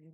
Oh,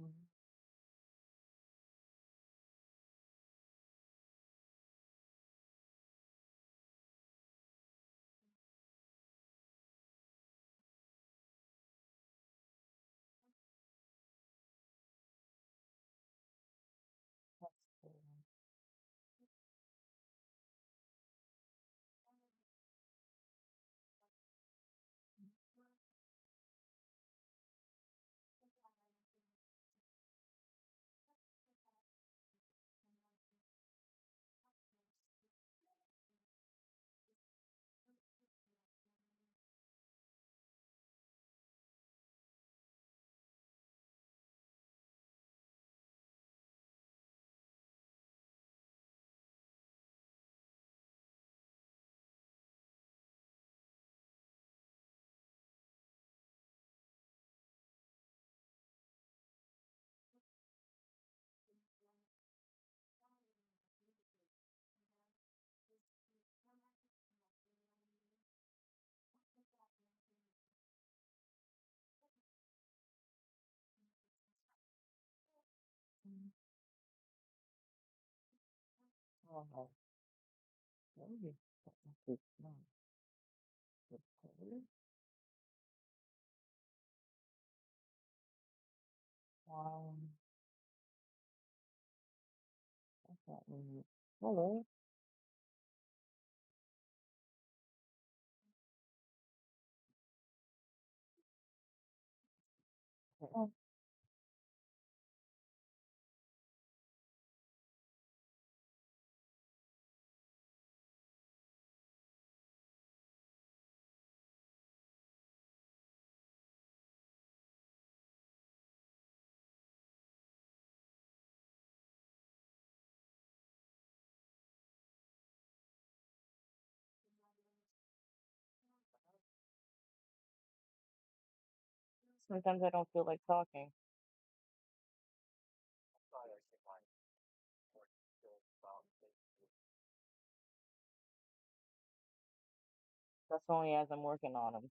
maybe it's not the color. Um, I thought maybe color. Oh, sometimes I don't feel like talking. That's only as I'm working on them.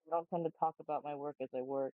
I don't tend to talk about my work as I work.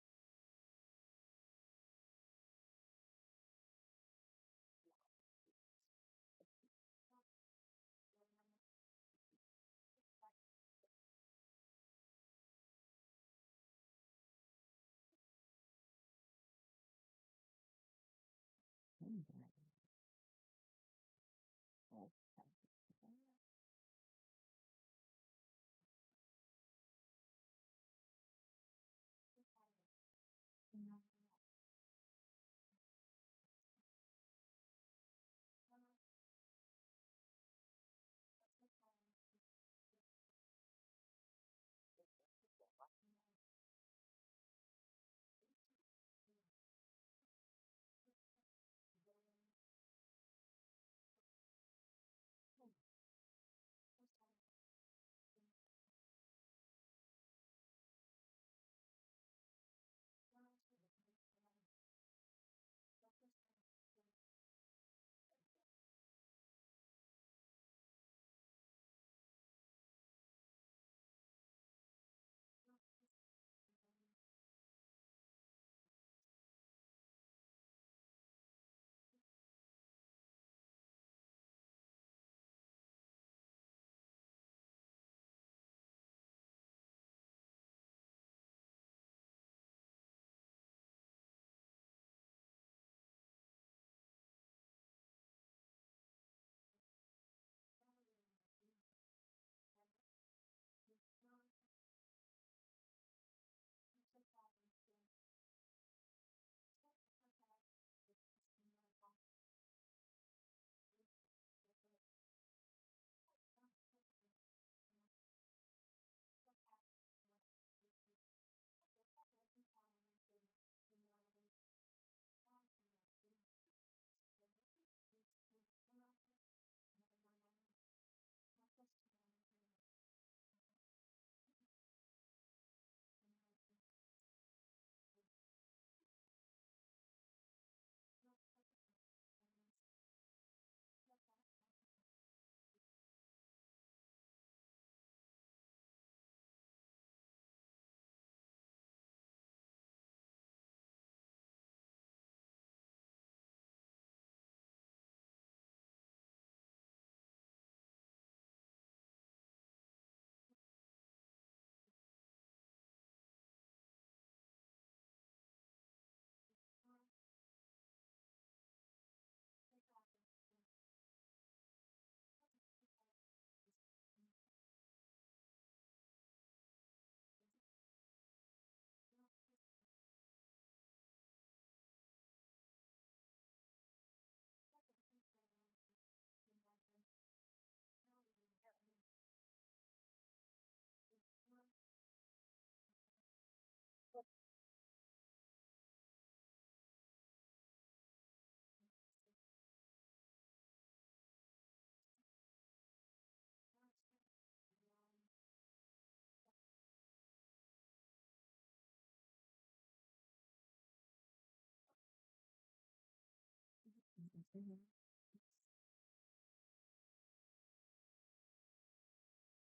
Mhm.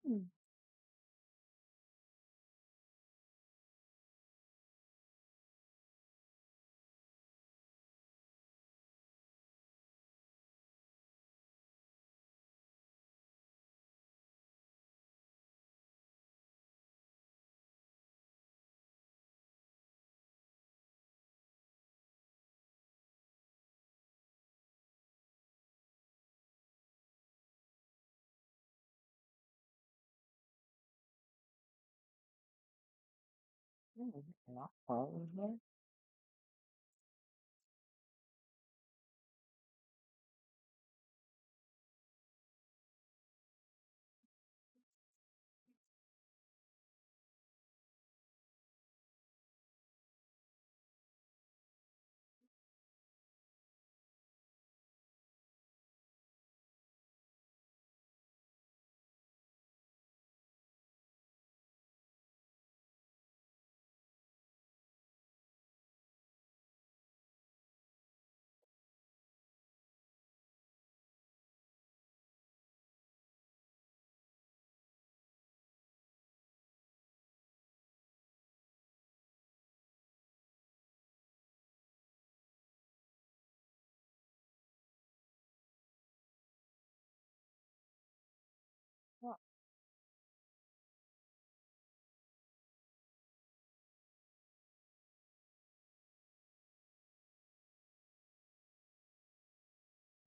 Hmm. Not following here. Oh,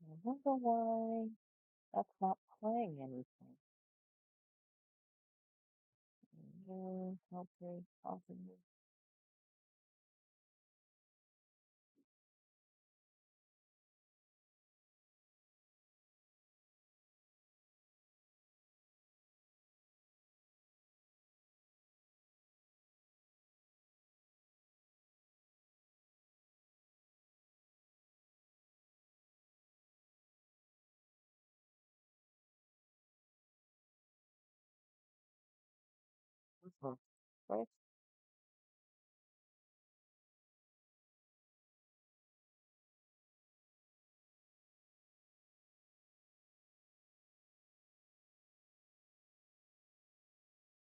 I wonder why that's not playing anything. No, help me, possibly. Mhm. Right?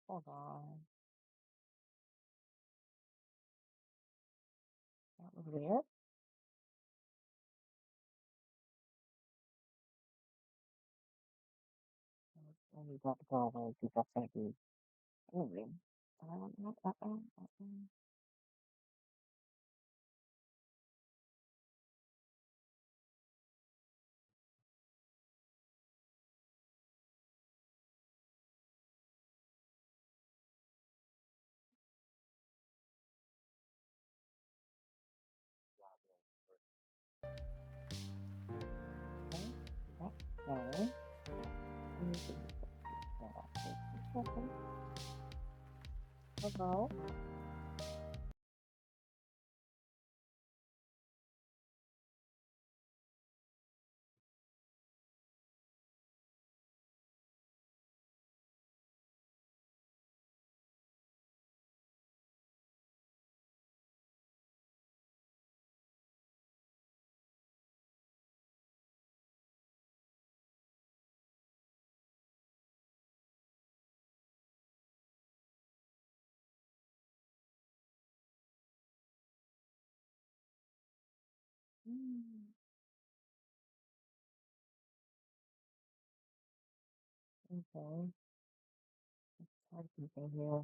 Hold on. That was weird. I need that to go away because that's gonna be annoying. Okay. Hello? Mm, okay. Try something here.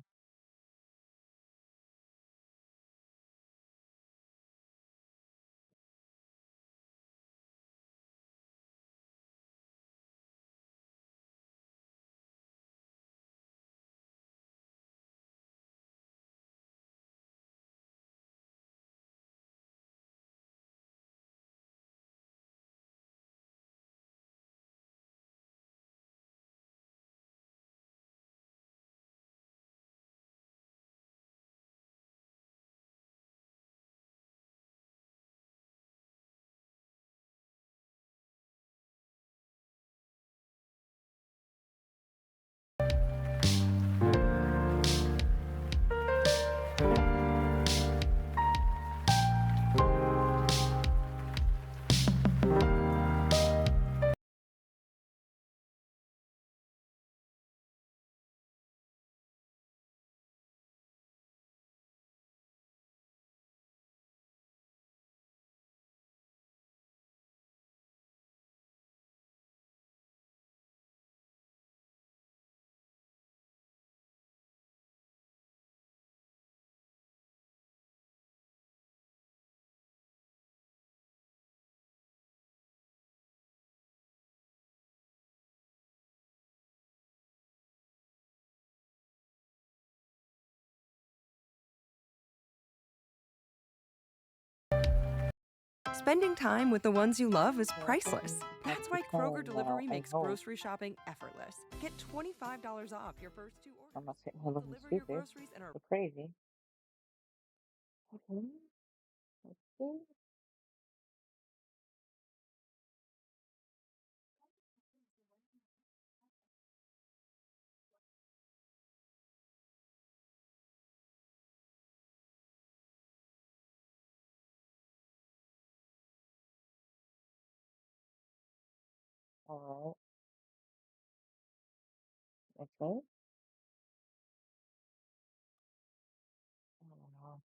Spending time with the ones you love is Well, priceless. that's That's the why Kroger plan now, Delivery I makes hope. grocery shopping effortless. Get $25 off your first two I'm orders. not sitting here We'll looking deliver your stupid groceries in our. or crazy. Okay, let's see. All right, okay. I don't know.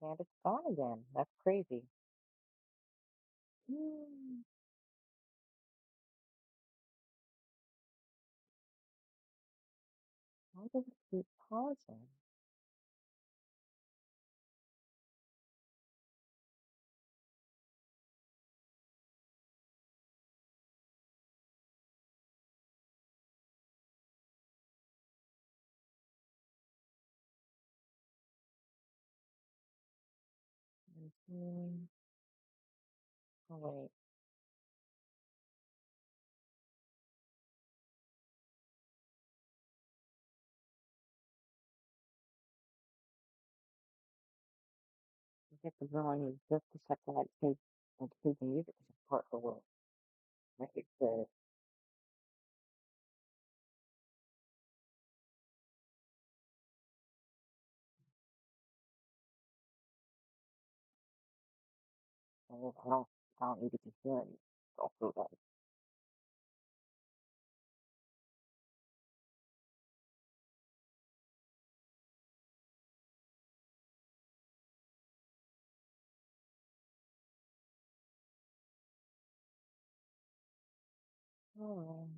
And it's gone again. That's crazy. Hmm. Why does it keep pausing? Mhm. Oh, wait. I get the volume just a second. Like take the music part of the world. Right? It's I don't need to hear it. Go through that. Oh,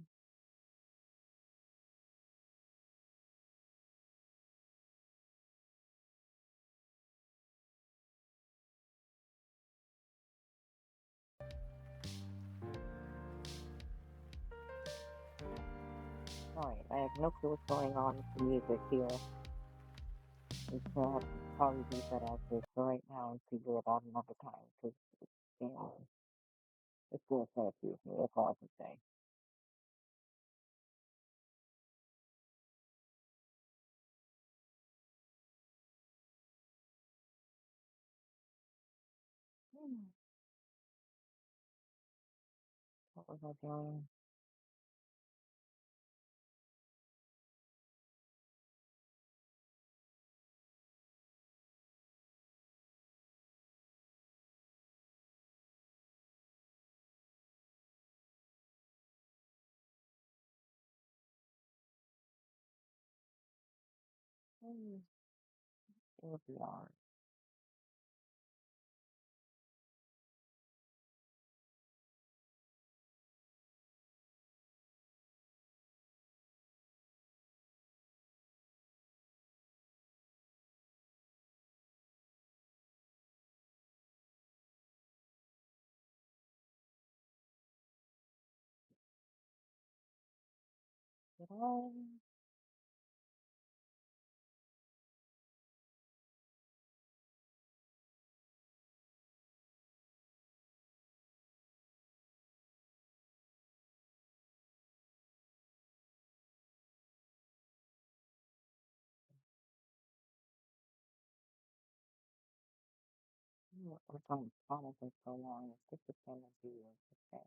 all right. I have no clue what's going on with the music here. It's gonna have to probably leave that as is for right now and figure it out another time because, you know, it's gonna confuse me. That's all I can say. Hmm. What was I doing? Hmm. It'll be alright. Did I? What's on the phone for so long? It's just the same as you. Okay.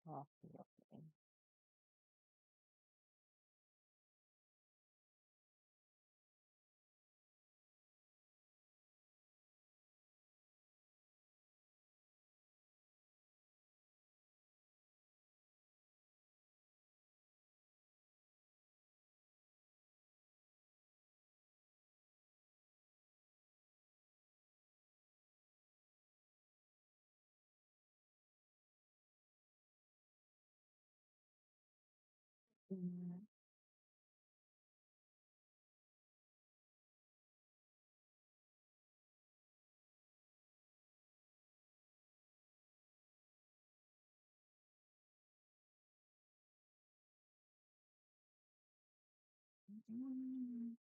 I'll see. Okay. Mm, mm,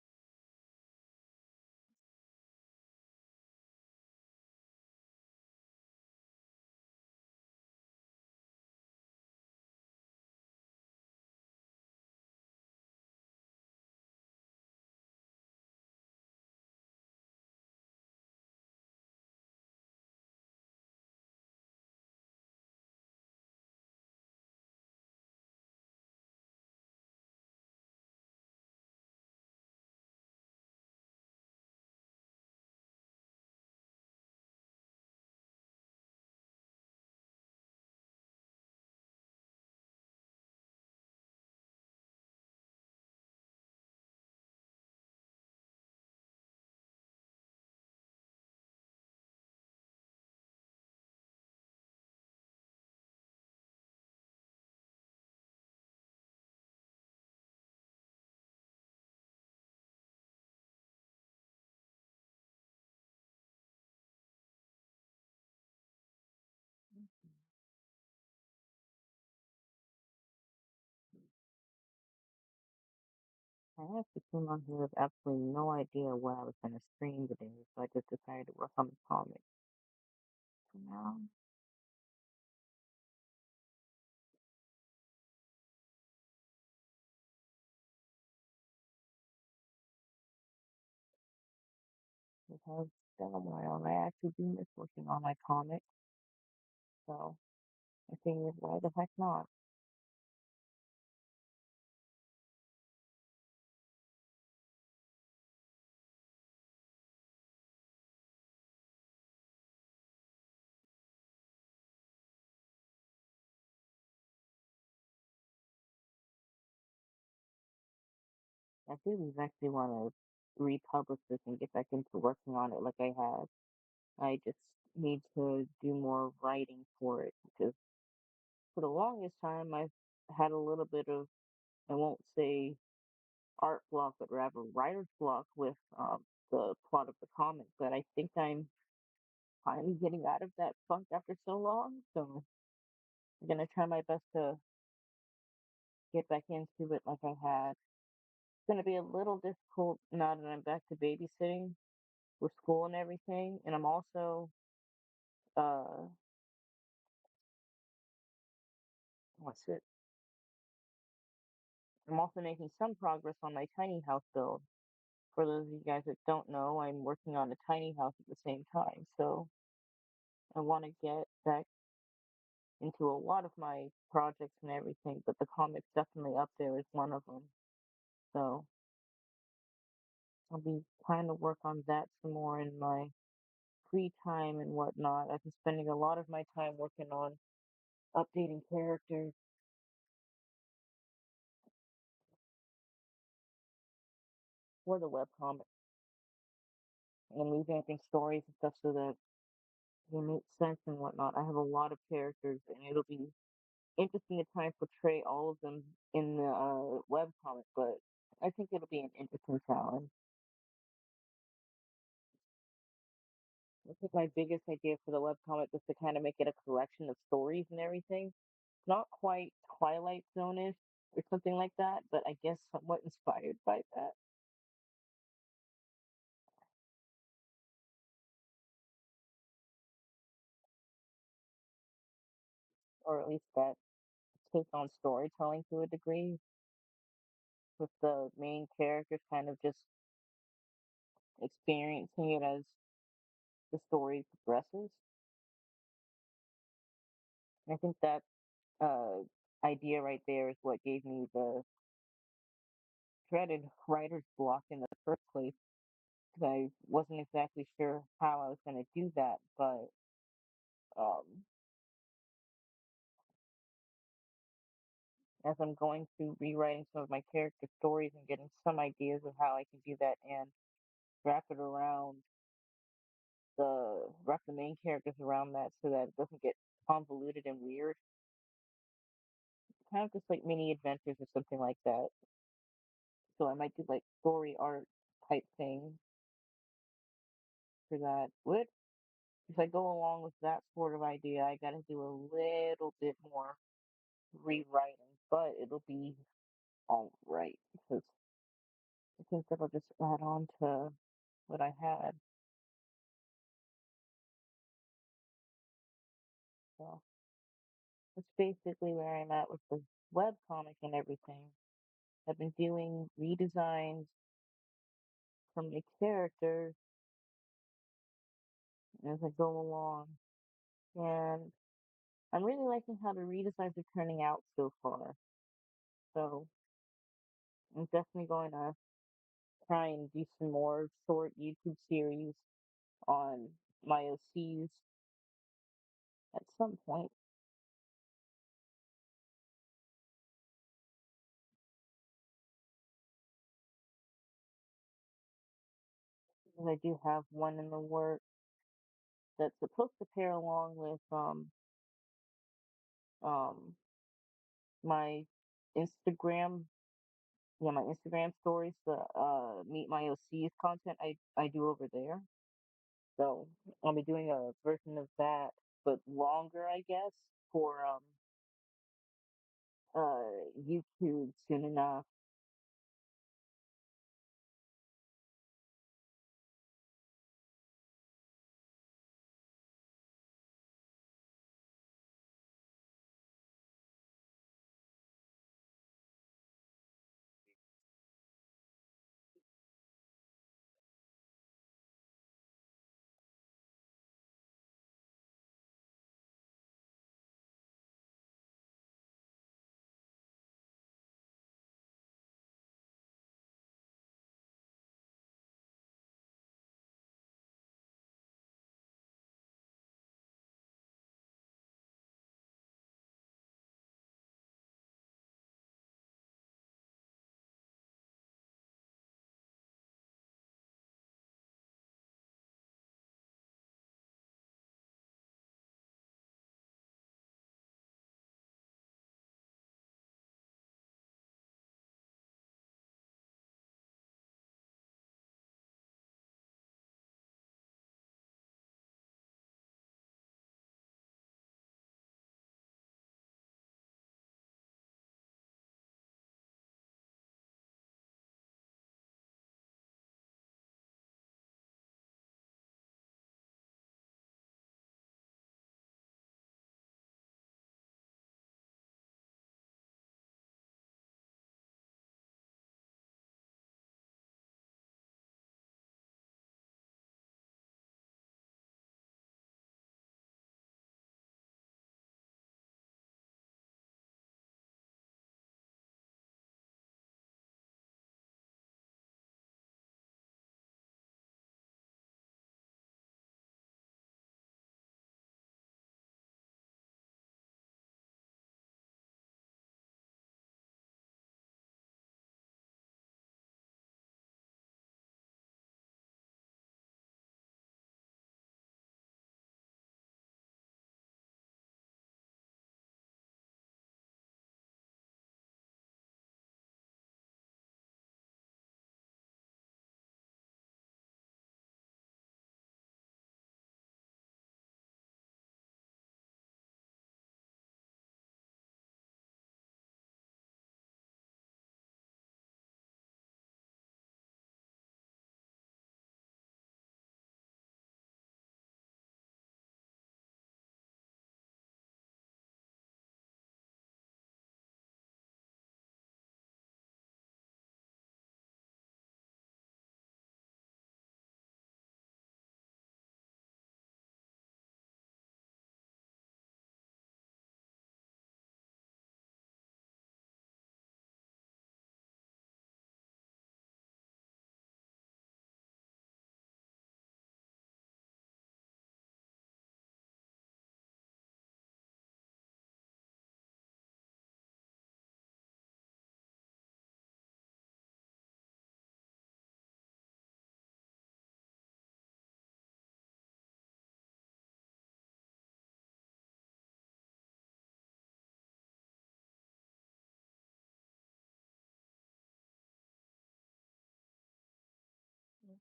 I actually came on here with absolutely no idea what I was going to stream today, so I just decided to work on the comic. So now it has been a while, and I actually do miss working on my comic, so I figured, why the heck not? I do eventually want to republish this and get back into working on it like I have. I just need to do more writing for it because for the longest time I've had a little bit of, I won't say art block, but rather writer's block with the plot of the comic. But I think I'm finally getting out of that funk after so long. So I'm gonna try my best to get back into it like I had. It's gonna be a little difficult now that I'm back to babysitting with school and everything, and I'm also uh what's it? I'm also making some progress on my tiny house build. For those of you guys that don't know, I'm working on a tiny house at the same time, so I want to get back into a lot of my projects and everything, but the comic's definitely up there as one of them. So I'll be trying to work on that some more in my free time and whatnot. I've been spending a lot of my time working on updating characters for the webcomic and revamping stories and stuff so that they make sense and whatnot. I have a lot of characters, and it'll be interesting to try and portray all of them in the webcomic, but I think it'll be an interesting challenge. I think my biggest idea for the webcomic was to kind of make it a collection of stories and everything. Not quite Twilight Zone-ish or something like that, but I guess somewhat inspired by that, or at least that take on storytelling to a degree, with the main characters kind of just experiencing it as the story progresses. And I think that uh, idea right there is what gave me the dreaded writer's block in the first place. 'Cause I wasn't exactly sure how I was going to do that, but um, as I'm going through rewriting some of my character stories and getting some ideas of how I can do that and wrap it around wrap the main characters around that so that it doesn't get convoluted and weird. kind of just like mini adventures or something like that. So I might do like story art type thing for that. With if I go along with that sort of idea, I gotta do a little bit more rewriting, but it'll be all right because I think that'll just add on to what I had. So that's basically where I'm at with the web comic and everything. I've been doing redesigns from the characters as I go along, and I'm really liking how the redesigns are turning out so far. So I'm definitely going to try and do some more short YouTube series on my OCs at some point. 'Cause I do have one in the work that's supposed to pair along with um my Instagram, yeah, my Instagram stories, the meet my OCs content I do over there. So I'll be doing a version of that, but longer, I guess, for YouTube soon enough. I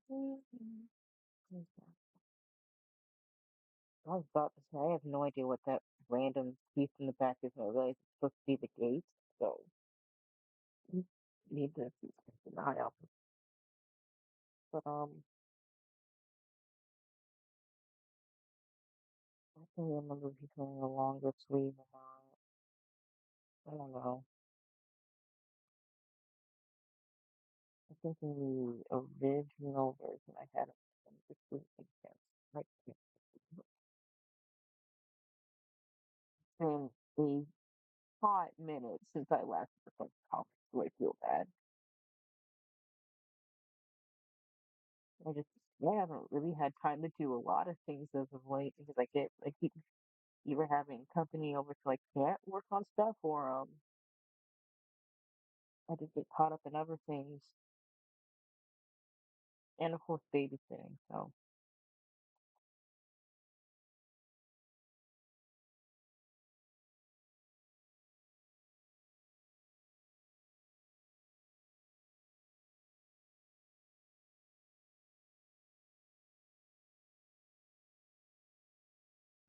was about to say, I have no idea what that random piece in the back is. I realize it's supposed to be the gate, so mm, need to keep an eye out. But I can't remember if he's wearing a longer sleeve or not. I don't know. I think in the original version I had it in the sleeve again. Like it's been a hot minute since I last worked on comics, so I feel bad. I just I haven't really had time to do a lot of things as of late because I keep either having company over so I can't work on stuff or I just get caught up in other things and of course babysitting. So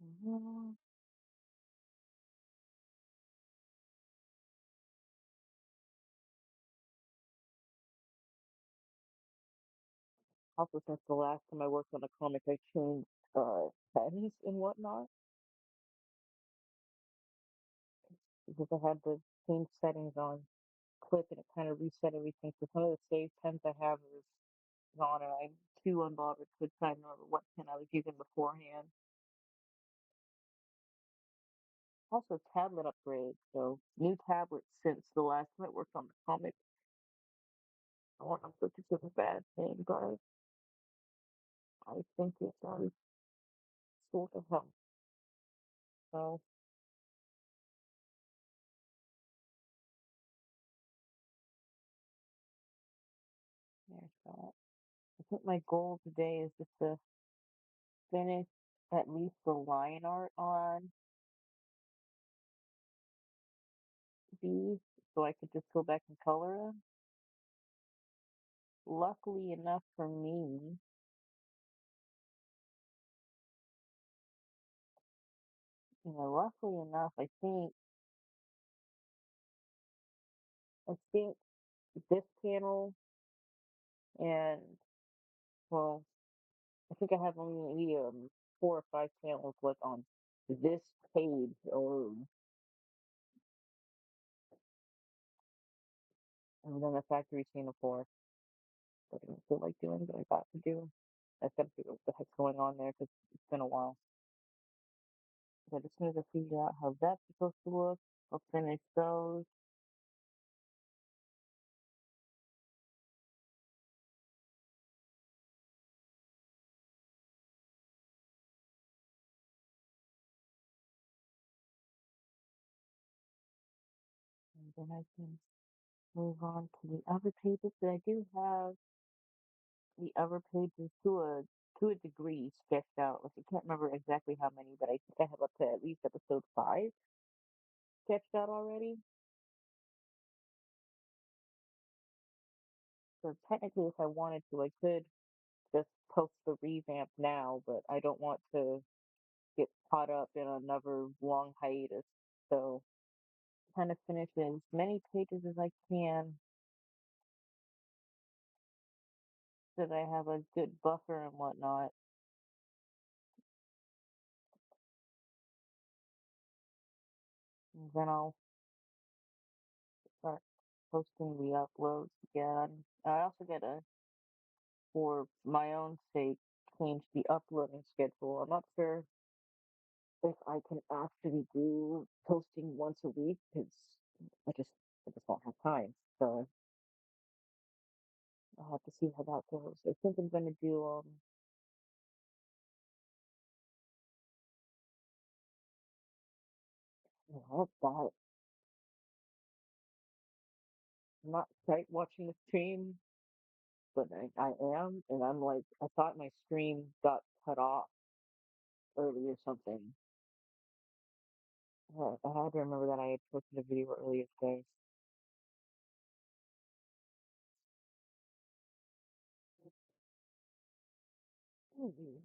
mhm. Also since the last time I worked on a comic I changed pens and whatnot because I had the change settings on clip and it kind of reset everything. So some of the save pens I have is gone and I'm too unbothered to try and remember what pen I was using beforehand. Also tablet upgrade, so new tablets since the last time I worked on the comic. I don't know if it's a bad thing, but I think it's sort of helps. So there's that. I think my goal today is just to finish at least the line art on these so I could just go back and color them. Luckily enough for me, luckily enough, I think this panel and well, I think I have only maybe 4 or 5 panels left on this page alone. And then a factory scene of four that I don't feel like doing, but I got to do. I gotta figure out what the heck's going on there because it's been a while. But as soon as I figure out how that's supposed to look, I'll finish those. And then I can move on to the other pages. But I do have the other pages to a degree sketched out. Like I can't remember exactly how many, but I think I have up to at least episode 5 sketched out already. So technically, if I wanted to, I could just post the revamp now, but I don't want to get caught up in another long hiatus. So kind of finish as many pages as I can so that I have a good buffer and whatnot. And then I'll start posting the uploads again. I also gotta, for my own sake, change the uploading schedule. I'm not sure if I can actually do posting once a week because I just I just don't have time. So I'll have to see how that goes. I think I'm gonna do that. I'm not quite watching the stream, but I am, and I'm like I thought my stream got cut off early or something. I had to remember that I had posted a video earlier today. Mhm.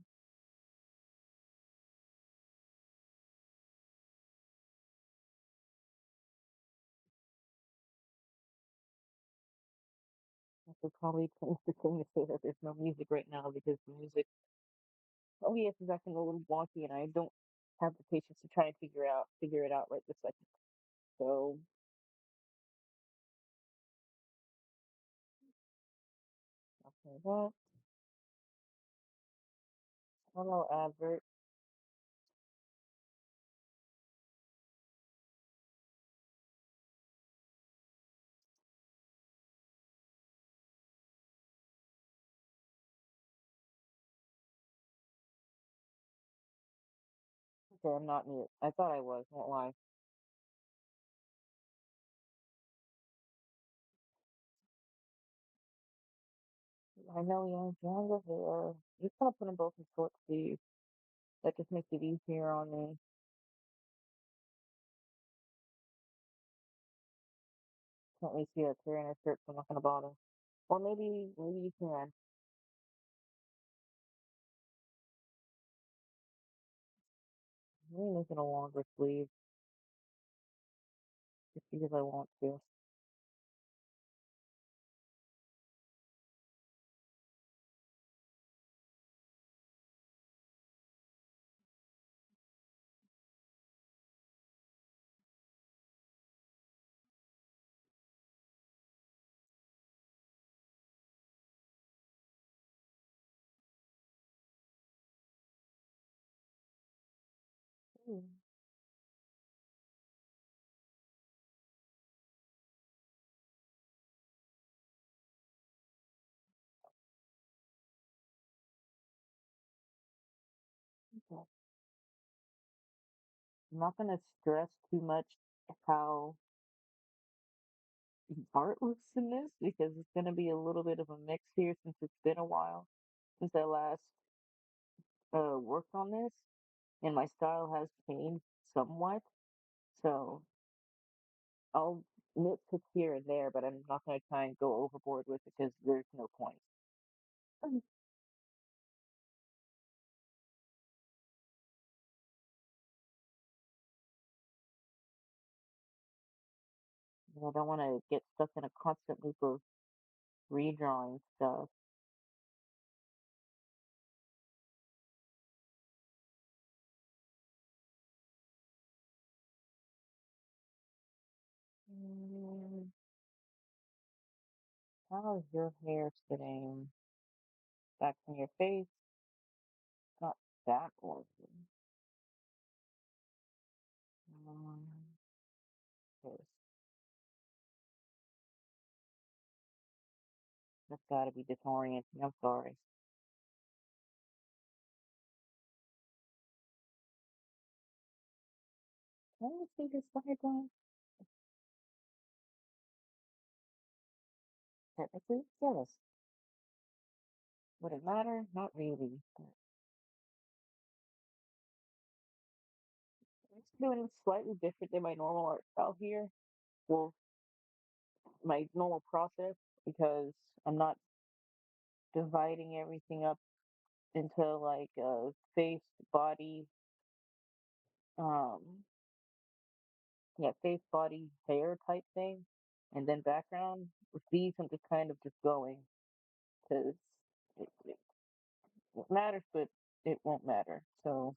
I should probably change the thing to say that there's no music right now because the music OBS is acting a little wonky and I don't have the patience to try and figure it out right this second. So okay, that hello advert. Okay, I'm not mute. I thought I was, won't lie. I know you have longer hair. You kind of put them both in short sleeves. That just makes it easier on me. Can't really see a tear in her shirt, so I'm not gonna bother. Or maybe you can. Maybe make it a longer sleeve, just because I want to. Hmm, okay. I'm not gonna stress too much how art looks in this because it's gonna be a little bit of a mix here since it's been a while since I last worked on this, and my style has changed somewhat. So I'll nitpick here and there, but I'm not gonna try and go overboard with it because there's no point. Mm. I don't want to get stuck in a constant loop of redrawing stuff. Mm, how is your hair sitting? Back from your face? Not that gorgeous. Um, yes, that's gotta be disorienting. I'm sorry. Can you see this sideline? Technically, yes. Would it matter? Not really. I'm just doing it slightly different than my normal art style here. Well, my normal process because I'm not dividing everything up into like a face, body, um, yeah, face, body, hair type thing, and then background. With these, I'm just kind of just going because it matters, but it won't matter. So,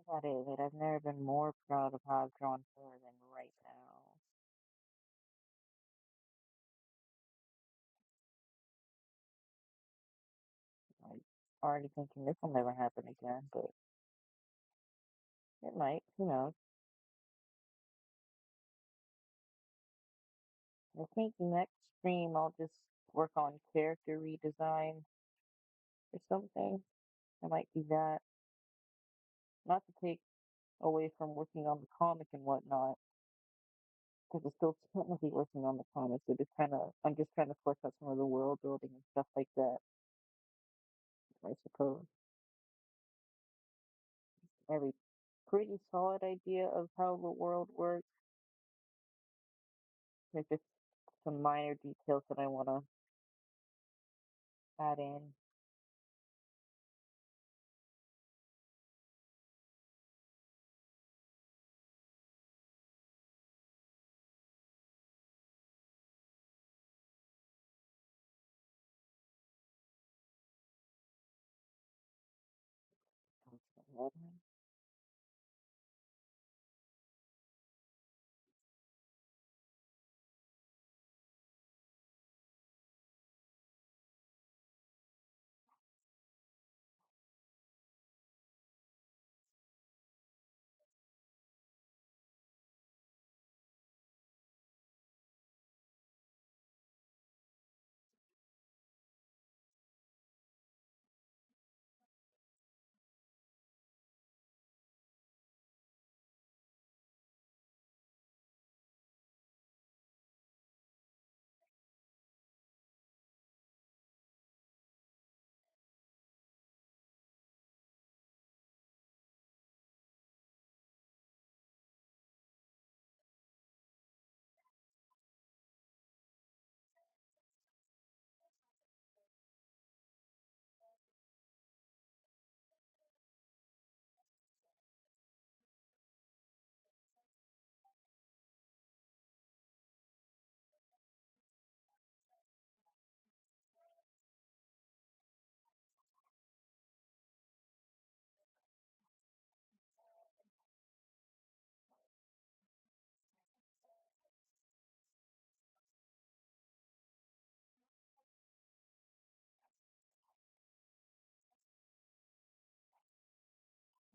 Gotta admit, I've never been more proud of how I've drawn her than right now. Like, already thinking this will never happen again, but it might. Who knows? I think next stream I'll just work on character redesign or something. I might do that. Not to take away from working on the comic and whatnot, because I'm still technically working on the comic. So just kind of, I'm just trying to flesh out some of the world building and stuff like that. I suppose I have a pretty solid idea of how the world works. There's just some minor details that I want to add in.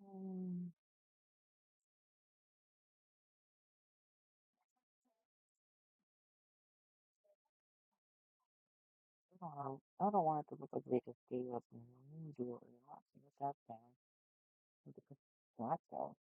Mm, I don't want it to look like they just gave up and do it. Let that down. Because that's all.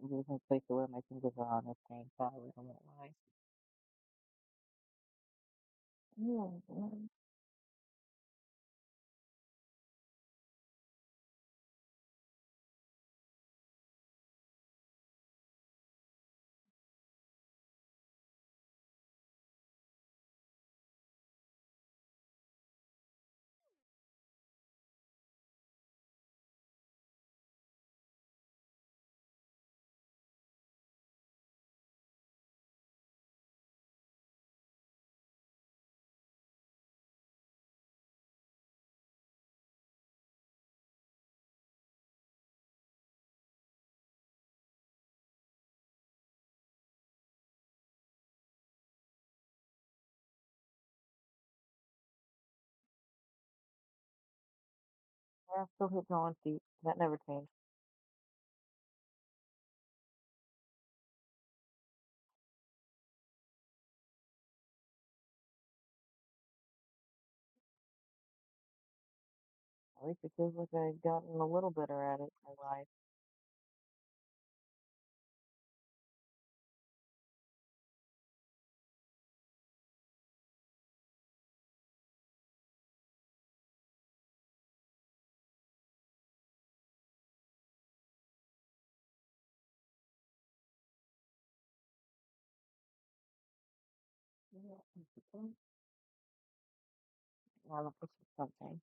There's no place to wear my fingers are on this thing, sorry, I won't lie. Mm. Yeah, still hit my own feet. That never changed. At least it feels like I've gotten a little better at it in my life. Yeah, I'm looking for something.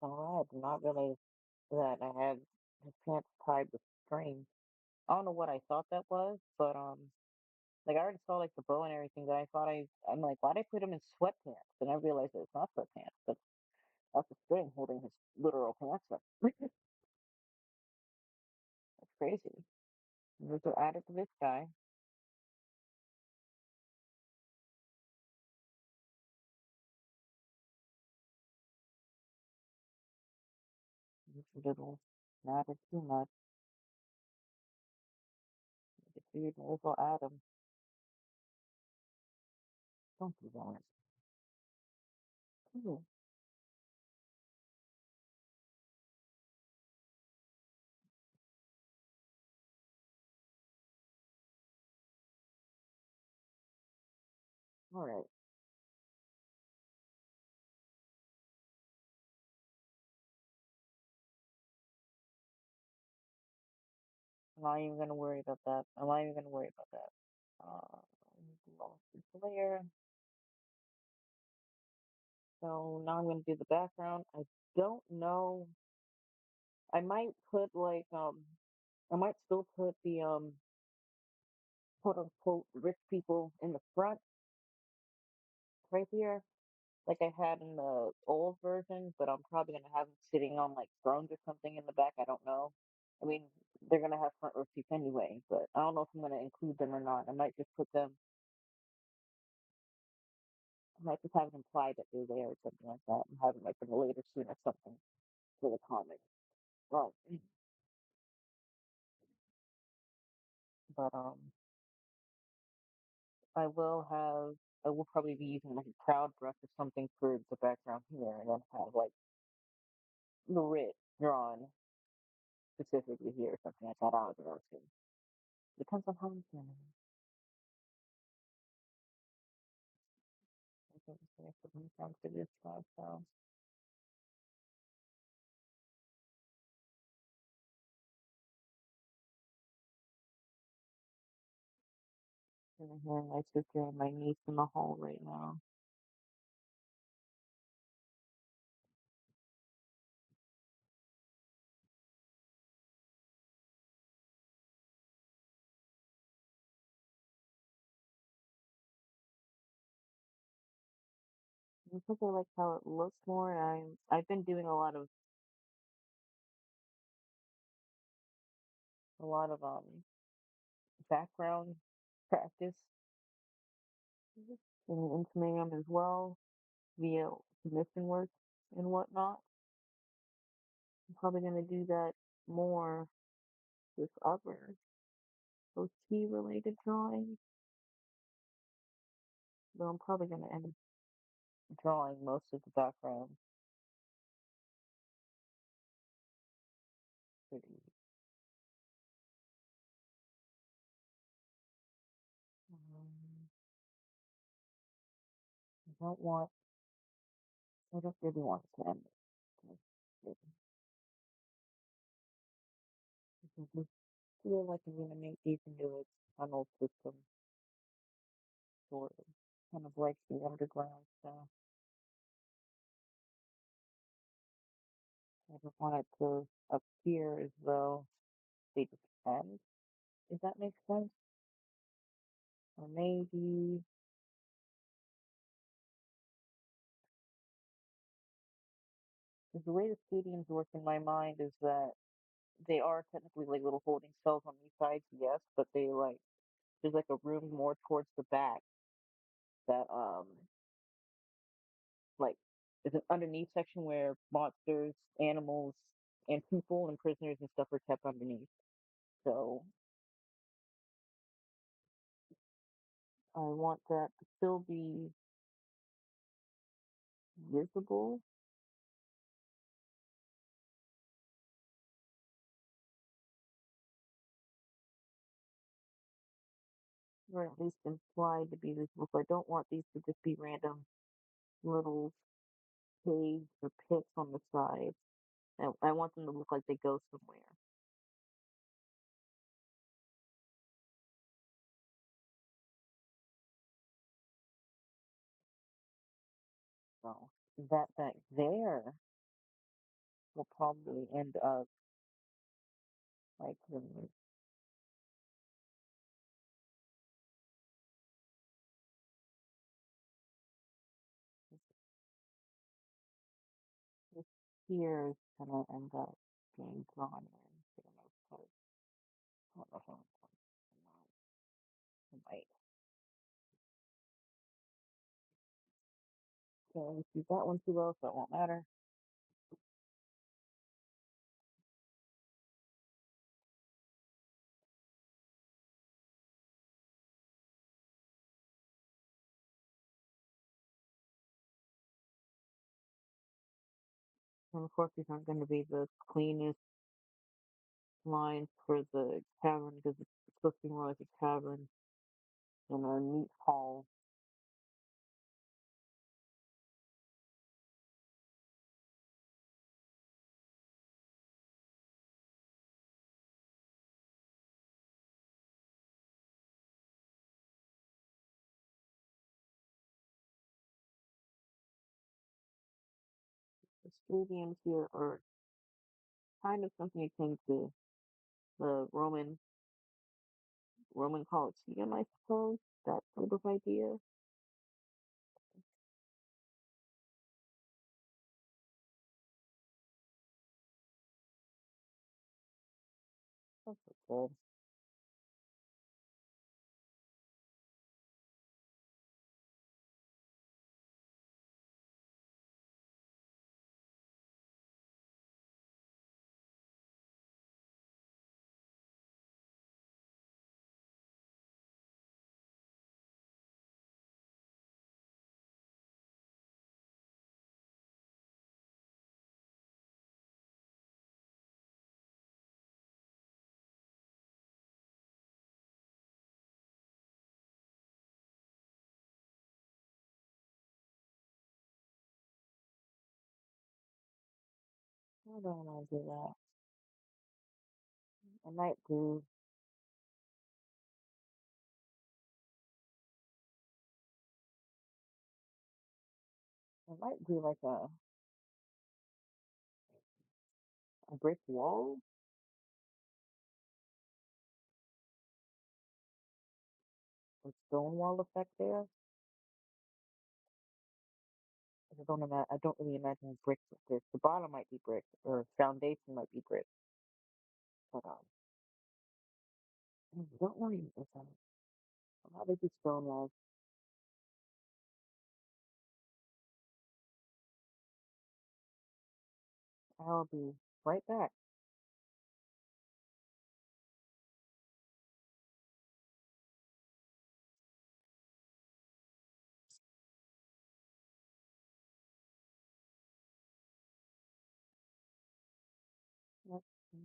Oh, I did not realize that I had his pants tied with string. I don't know what I thought that was, but like I already saw like the bow and everything. But I'm like, why'd I put him in sweatpants? And I realized that it's not sweatpants, but that's the string holding his literal pants up. That's crazy. We just add it to this guy. little, not too much. If you little atom, don't do that. Ooh, all right. I'm not even gonna worry about that. I'm not even gonna worry about that. Uh, layer. So now I'm gonna do the background. I don't know. I might put like I might still put the quote unquote rich people in the front right here, like I had in the old version, but I'm probably gonna have them sitting on like thrones or something in the back. I don't know. I mean, they're gonna have front row seats anyway, but I don't know if I'm gonna include them or not. I might just put them. I might just have it implied that they're there or something like that, and have them like in a later scene or something for the comic. Well, but I will have. I will probably be using like a crowd brush or something for the background here, and then have like the writ drawn specifically here or something like that. I don't know too. Depends on how I'm feeling. I think it's gonna put me down for this stuff, so I'm hearing my sister and my niece in the hall right now. Because I like how it looks more. I've been doing a lot of background practice in Instagram as well via commission work and whatnot. I'm probably gonna do that more with other OT related drawings, but I'm probably gonna end up drawing most of the background pretty. Um, I don't want. I don't really want to end it. I just feel like I'm gonna make these into a tunnel system, sort of, kind of like the underground stuff. I just want it to appear as though they just end. If that makes sense, or maybe because the way the stadiums work in my mind is that they are technically like little holding cells on these sides, yes, but they like there's like a room more towards the back that like there's an underneath section where monsters, animals, and people and prisoners and stuff are kept underneath. So I want that to still be visible, or at least implied to be visible. So I don't want these to just be random little caves or pits on the side. I want them to look like they go somewhere. So that back there will probably end up like this here is gonna end up being drawn in for the most part. I don't know if I'm right. So let's do that one too low, so it won't matter. And of course, these aren't going to be the cleanest lines for the cavern because it's supposed to be more like a cavern than a neat hall. The stadiums here are kind of something akin to the Roman Colosseum, I suppose. That sort of idea. That's good. I don't want to do that. I might do. I might do like a brick wall, a stone wall effect there. I don't really imagine bricks with this. The bottom might be brick, or foundation might be brick. But don't worry about that. How big is stone walls? I'll be right back. Let's see.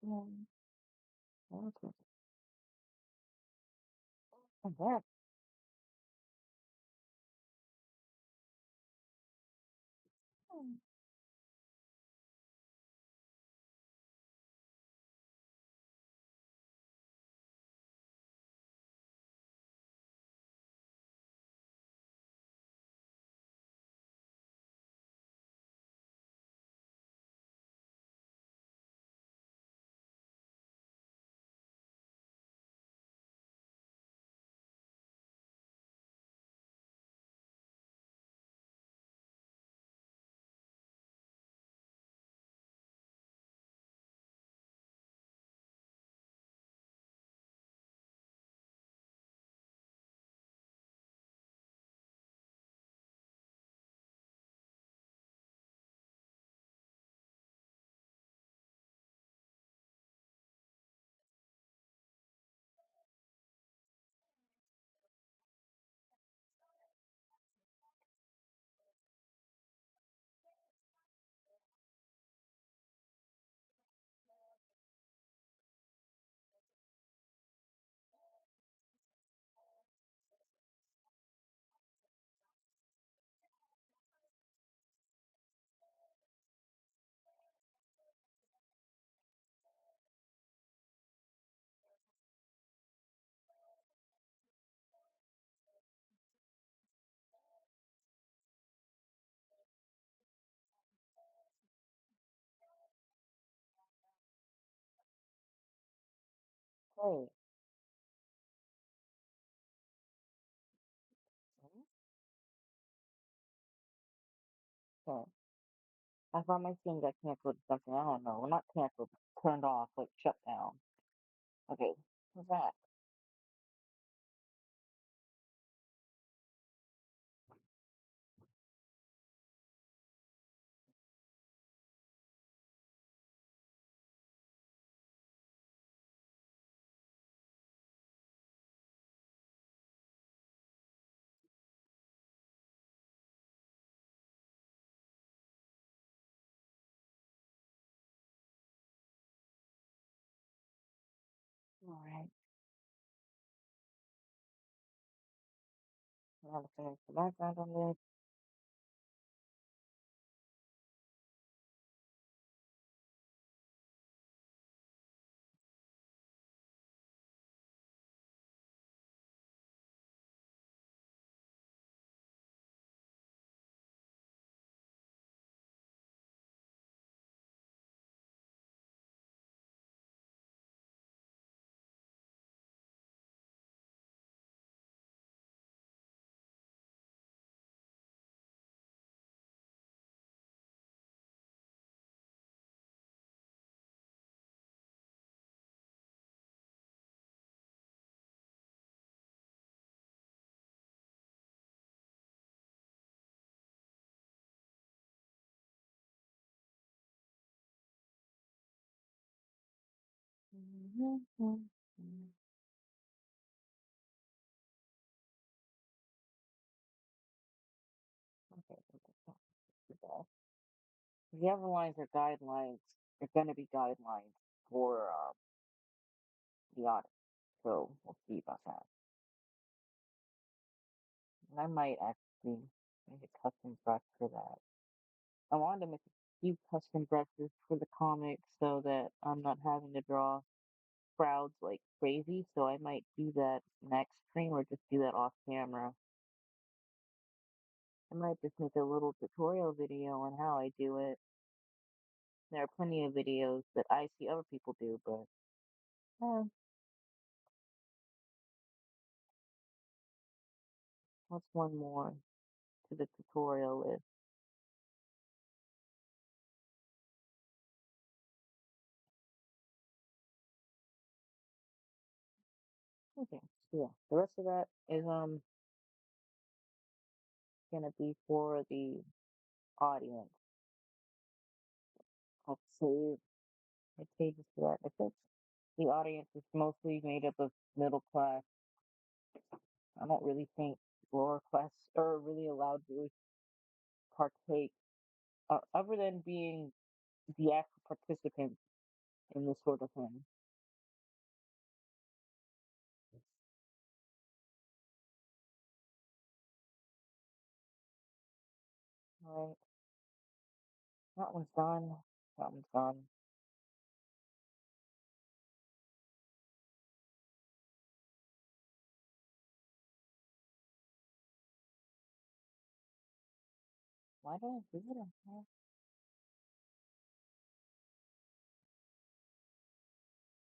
Mm, okay. And that, mm, great. Mm, okay. I thought my screen got canceled or something. I don't know. Well, not canceled, turned off, like shut down. Okay. What's that? All right. I gotta finish the background on this. Mhm. Okay, so the other lines are guidelines. They're going to be guidelines for the audit. So we'll see about that. And I might actually make a custom brush for that. I wanted to make a few custom brushes for the comic so that I'm not having to draw crowds like crazy. So I might do that next stream or just do that off camera. I might just make a little tutorial video on how I do it. There are plenty of videos that I see other people do, but what's one more to the tutorial list? Okay, so yeah, the rest of that is gonna be for the audience. I'll save my pages for that. I think the audience is mostly made up of middle class. I don't really think lower class are really allowed to partake, other than being the actual participants. in this sort of thing. Alright, that one's done. That one's done. Why did I do it in here?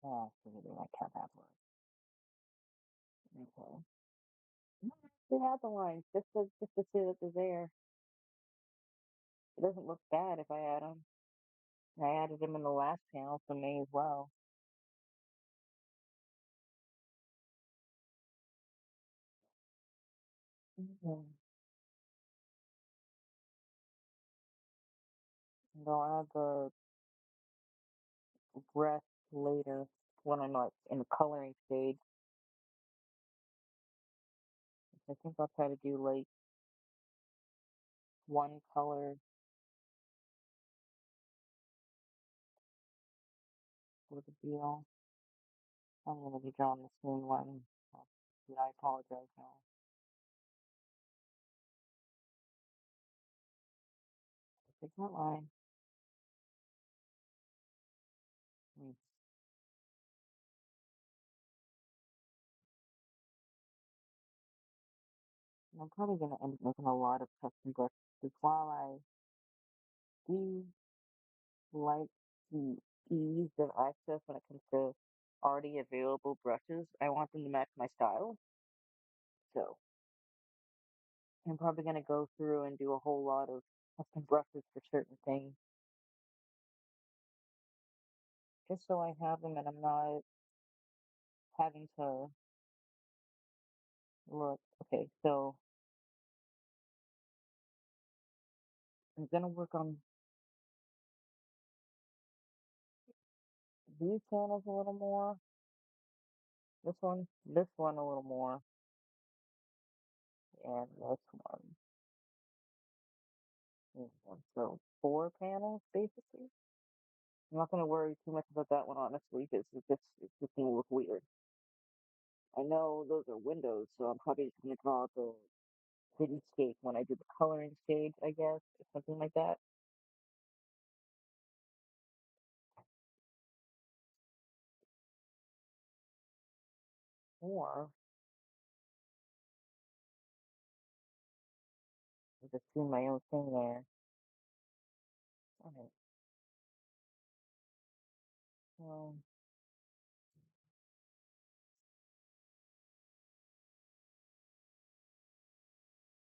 Oh, so maybe I can't have one. Okay. No, they have the lines just to see that they're there. It doesn't look bad if I add them. I added them in the last panel, so may as well. Mm-hmm. And I'll add the rest later when I'm like in the coloring stage. I think I'll try to do like one color for the deal. I'm gonna be drawing the same one. I apologize now. Take that line. Mm. I'm probably gonna end up making a lot of custom brushes because while I do like the ease of access when it comes to already available brushes, I want them to match my style. So I'm probably gonna go through and do a whole lot of custom brushes for certain things, just so I have them and I'm not having to look. Okay, so I'm gonna work on these panels a little more. This one a little more, and this one. This one. So 4 panels basically. I'm not gonna worry too much about that one honestly, because it's just gonna look weird. I know those are windows, so I'm probably just gonna draw the cityscape when I do the coloring stage, I guess, or something like that. Or I just do my own thing there. Alright, so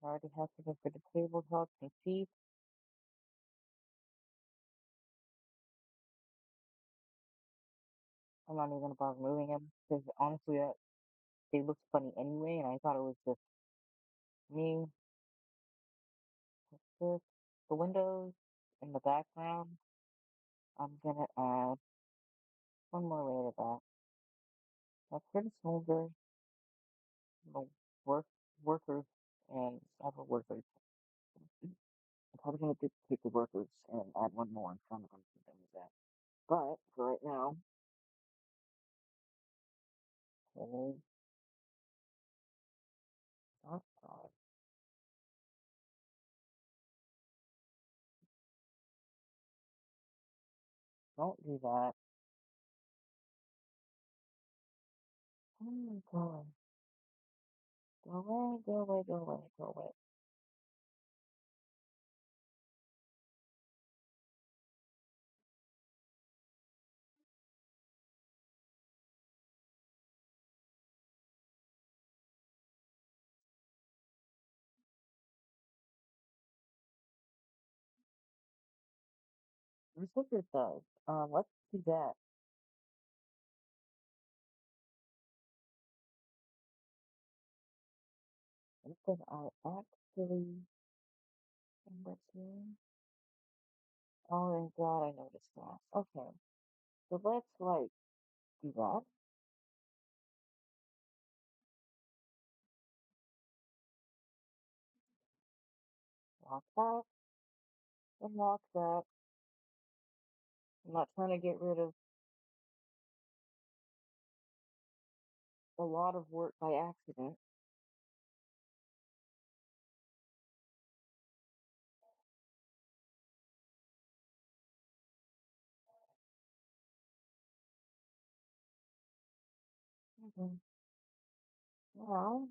I already have something for the tabletops and seats. I'm not even gonna bother moving them because honestly, they look funny anyway, and I thought it was just me. This, the windows in the background. I'm gonna add one more layer of that. That's pretty smooth. The work workers and other workers. I'm probably gonna take the workers and add one more in front of them. Something like that. But for right now, hold that side. Don't do that. Oh god. Go away, go away, go away, go away. Let's look at those. Let's do that. Because I actually what's here? Oh thank god I noticed that. Okay. So let's like do that. Lock that and lock that. I'm not trying to get rid of a lot of work by accident. Mhm. Well,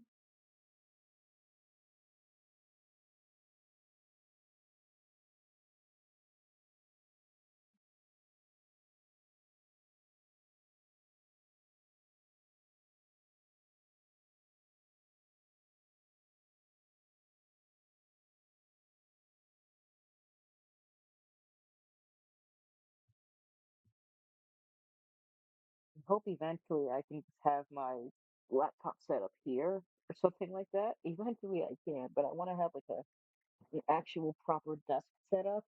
I hope eventually I can just have my laptop set up here or something like that. Eventually I can, but I want to have like an actual proper desk setup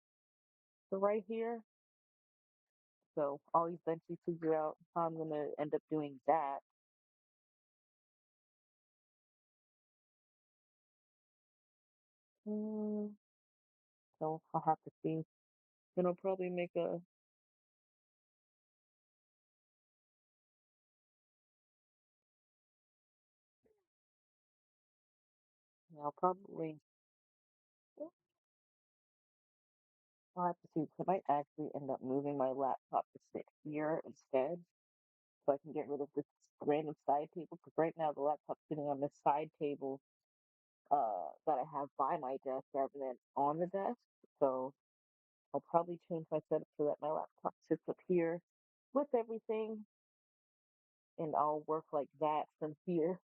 for right here. So I'll eventually figure out how I'm gonna end up doing that. Mm, so I'll have to see. Then I'll probably make a. I'll probably. I'll have to see. 'Cause I might actually end up moving my laptop to sit here instead, so I can get rid of this random side table. Because right now the laptop's sitting on this side table that I have by my desk rather than on the desk. So I'll probably change my setup so that my laptop sits up here with everything, and I'll work like that from here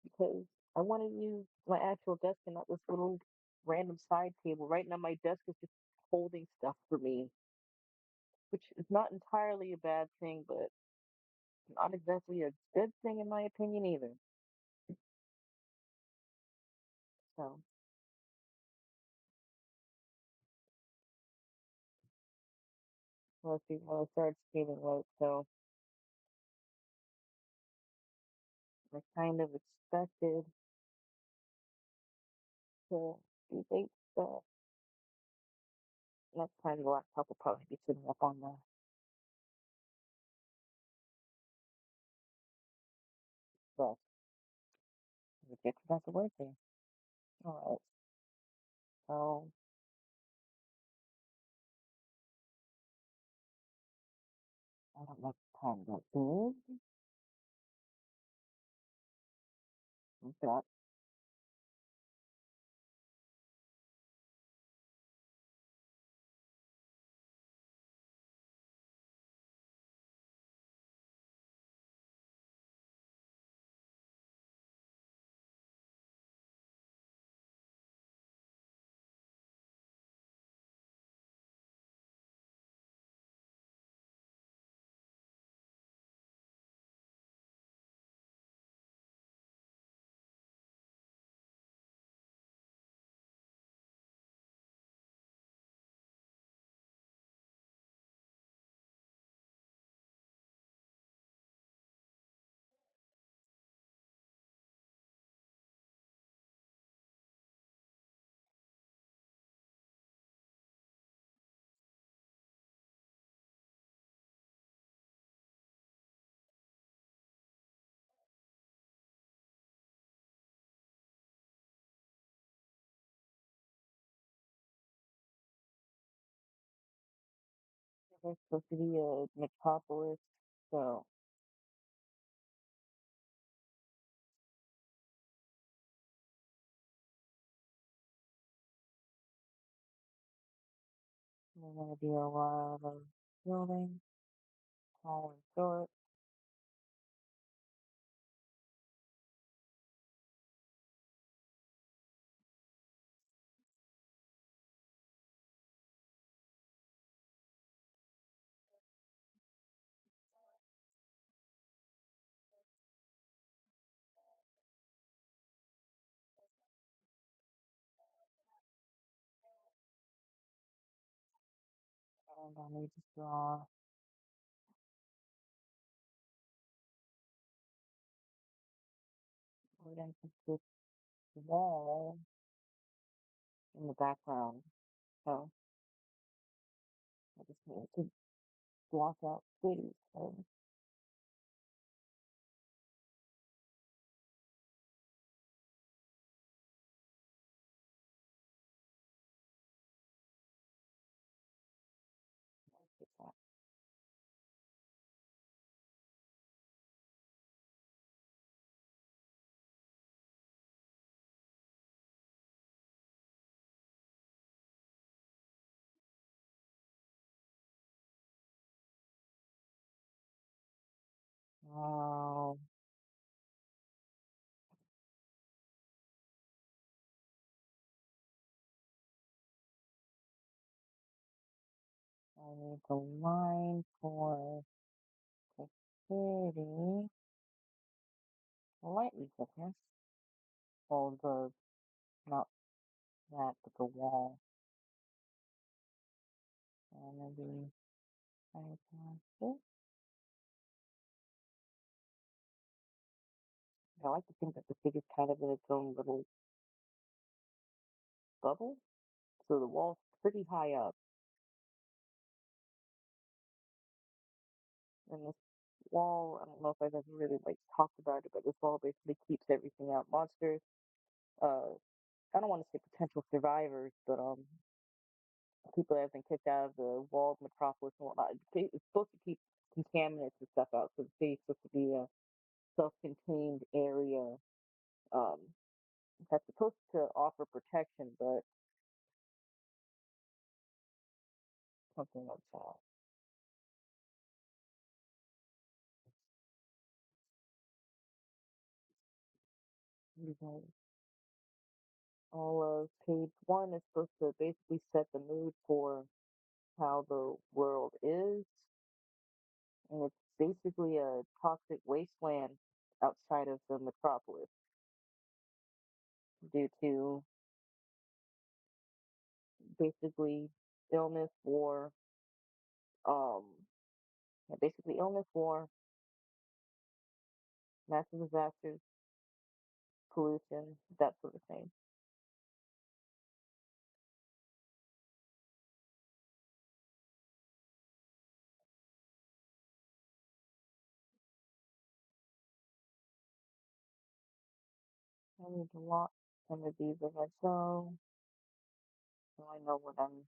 because I want to use my actual desk and not this little random side table. Right now, my desk is just holding stuff for me, which is not entirely a bad thing, but not exactly a good thing in my opinion either. So, let's see, when I started skating late, so I kind of expected to be late, so next time the laptop will probably be sitting up on the desk. We get back to work there. All right, so I don't know if time that big. That is supposed to be a metropolis, so there's gonna be a lot of buildings, tall and short. And I need to draw what I think this wall in the background. So I just need to block out cities. So Fix that. Oh, I need the line for security. Slightly thickness. Oh, not that, but the wall. And maybe I can this. I like to think that the fig is kind of in its own little bubble. So the wall's pretty high up. And this wall, I don't know if I've ever really like talked about it, but this wall basically keeps everything out. Monsters, uh, I don't want to say potential survivors, but people that have been kicked out of the walled metropolis and whatnot. It's supposed to keep contaminants and stuff out. So the city's supposed to be a self-contained area um, that's supposed to offer protection, but something like that. Because all of page one is supposed to basically set the mood for how the world is, and it's basically a toxic wasteland outside of the metropolis due to basically illness, war, um, yeah, basically illness, war, natural disasters, pollution, that sort of thing. I need to watch some of these as I go, so I know what I'm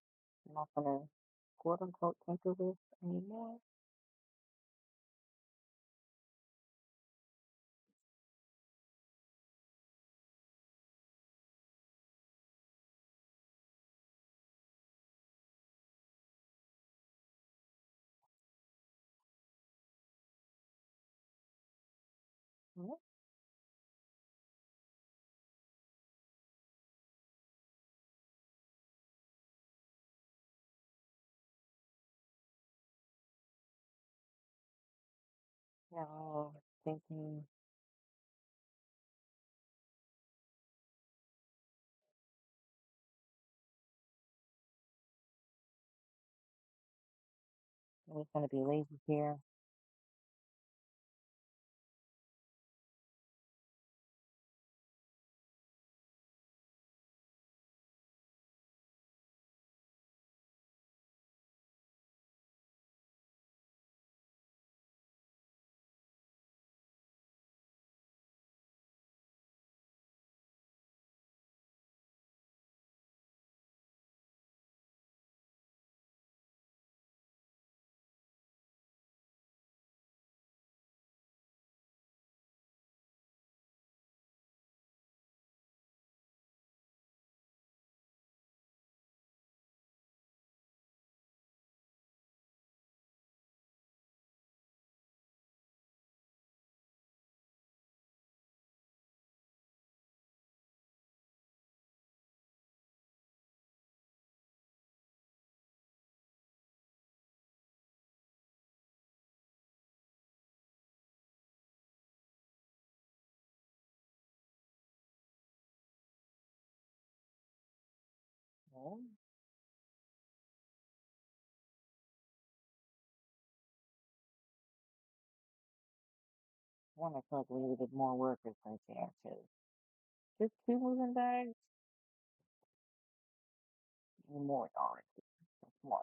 not gonna quote unquote tinker with anymore. Yeah, now thinking I'm just gonna be lazy here. Oh, one I feel like we needed more workers right there too. Just two moving bags and more yards. That's one.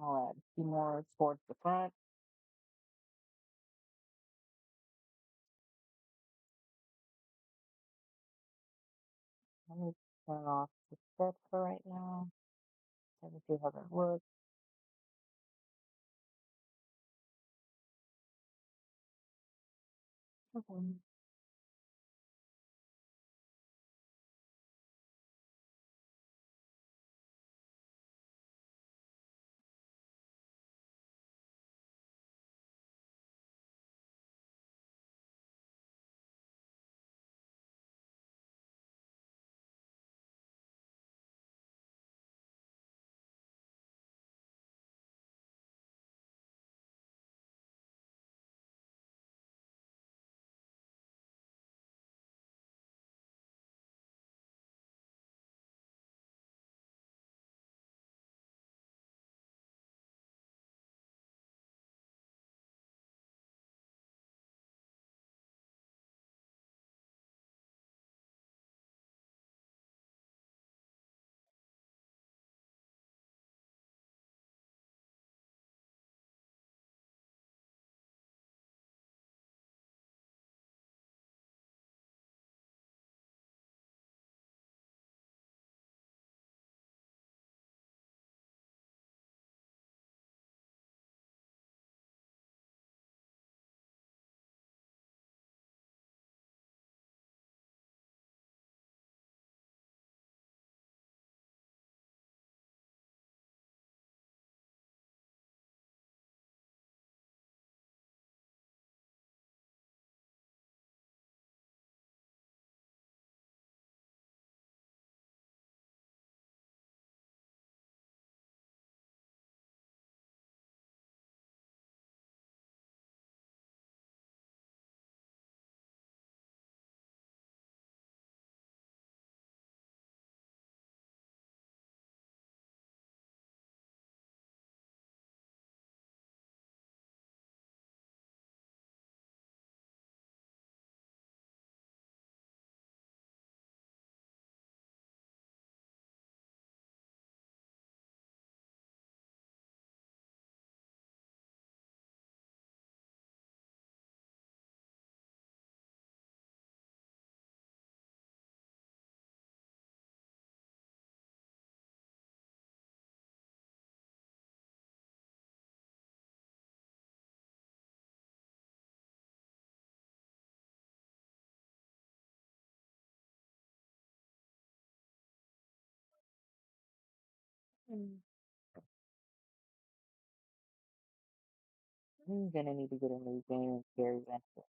I'll add two more towards the front. Let me turn off the set for right now. Let me see how that looks. Okay. Mm. I'm gonna need to get a new game chair eventually.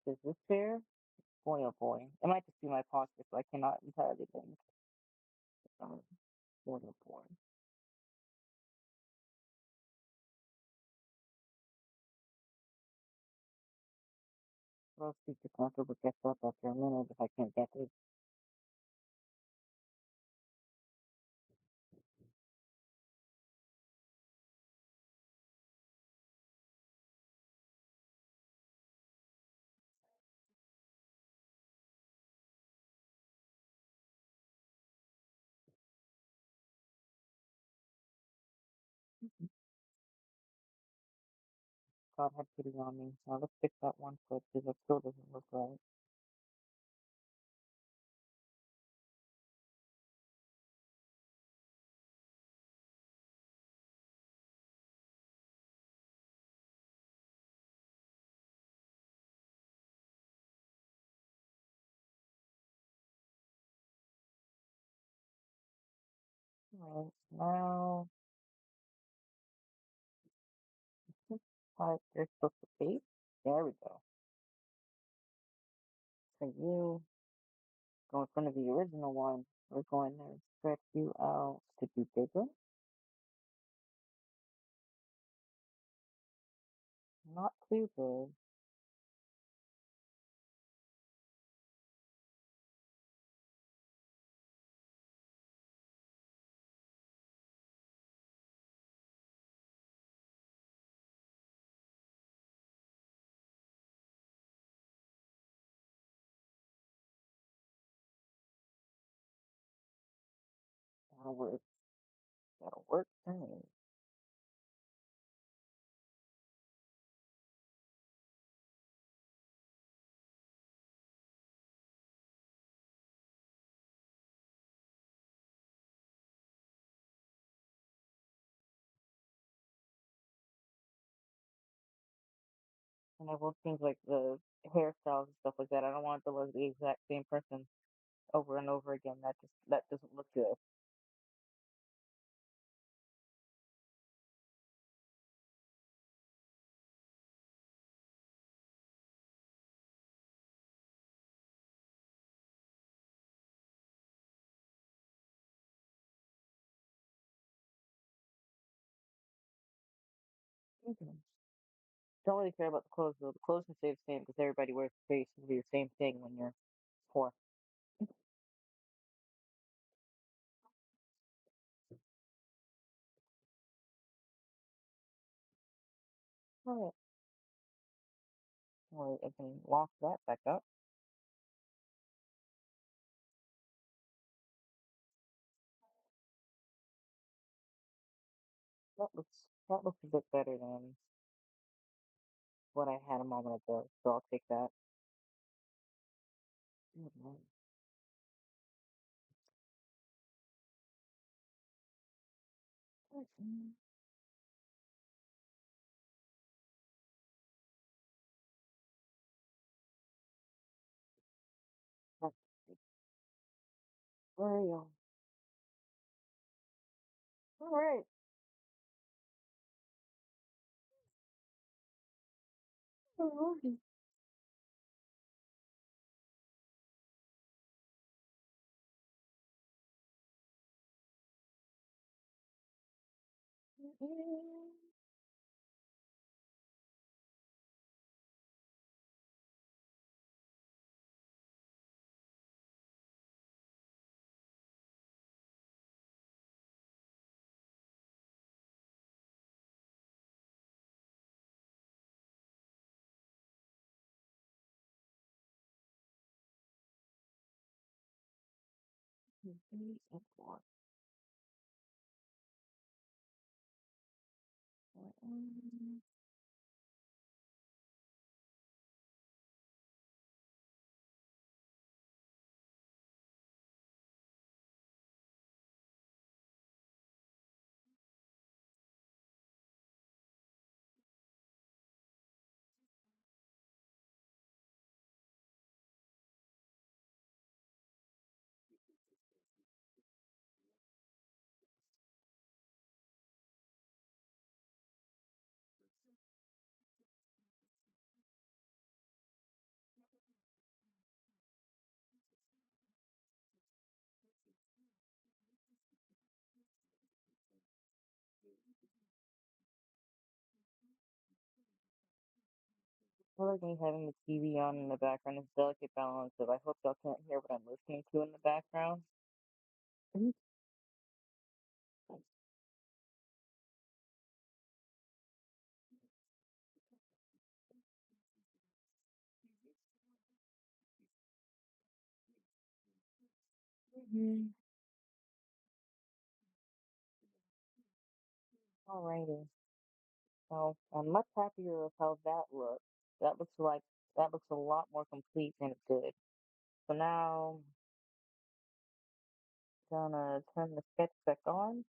Because this chair, boy oh boy. It might just be my posture, so I cannot entirely think. Boy oh boy. I'll speak to comfortable get up after a minute if I can't get it. God had pity on me. Now let's fix that one foot because it still doesn't look right. Alright, now this part they're supposed to face. There we go. So you go in front of the original one. We're going to stretch you out to be bigger. Not too big. That'll work. That'll work for me. And I will change like the hairstyles and stuff like that. I don't want it to look the exact same person over and over again. That doesn't look good. Okay. Don't really care about the clothes though. The clothes can stay the same because everybody wears basically the same thing when you're poor. Alright. Well, I can lock that back up. That looks a bit better than what I had a moment ago. So I'll take that. Mhm. Mhm. Let's see. Where are you? All right. Alrighty. Mhm. I like me having the TV on in the background. It's a delicate balance of I hope y'all can't hear what I'm listening to in the background. Mhm. Mhm. Alrighty. So I'm much happier with how that looks. That looks like that looks a lot more complete than it did. So now gonna turn the sketch back on.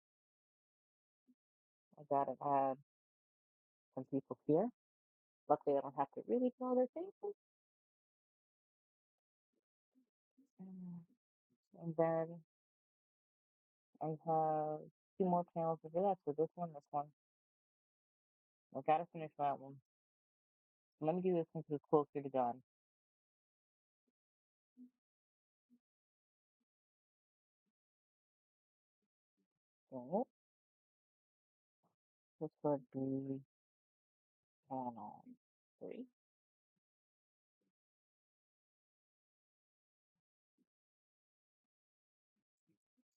I gotta add some people here. Luckily I don't have to really draw their faces. Mm. And then I have two more panels over that. So this one, this one. I gotta finish that one. Let me do this since it's closer to done. So this would be panel 3.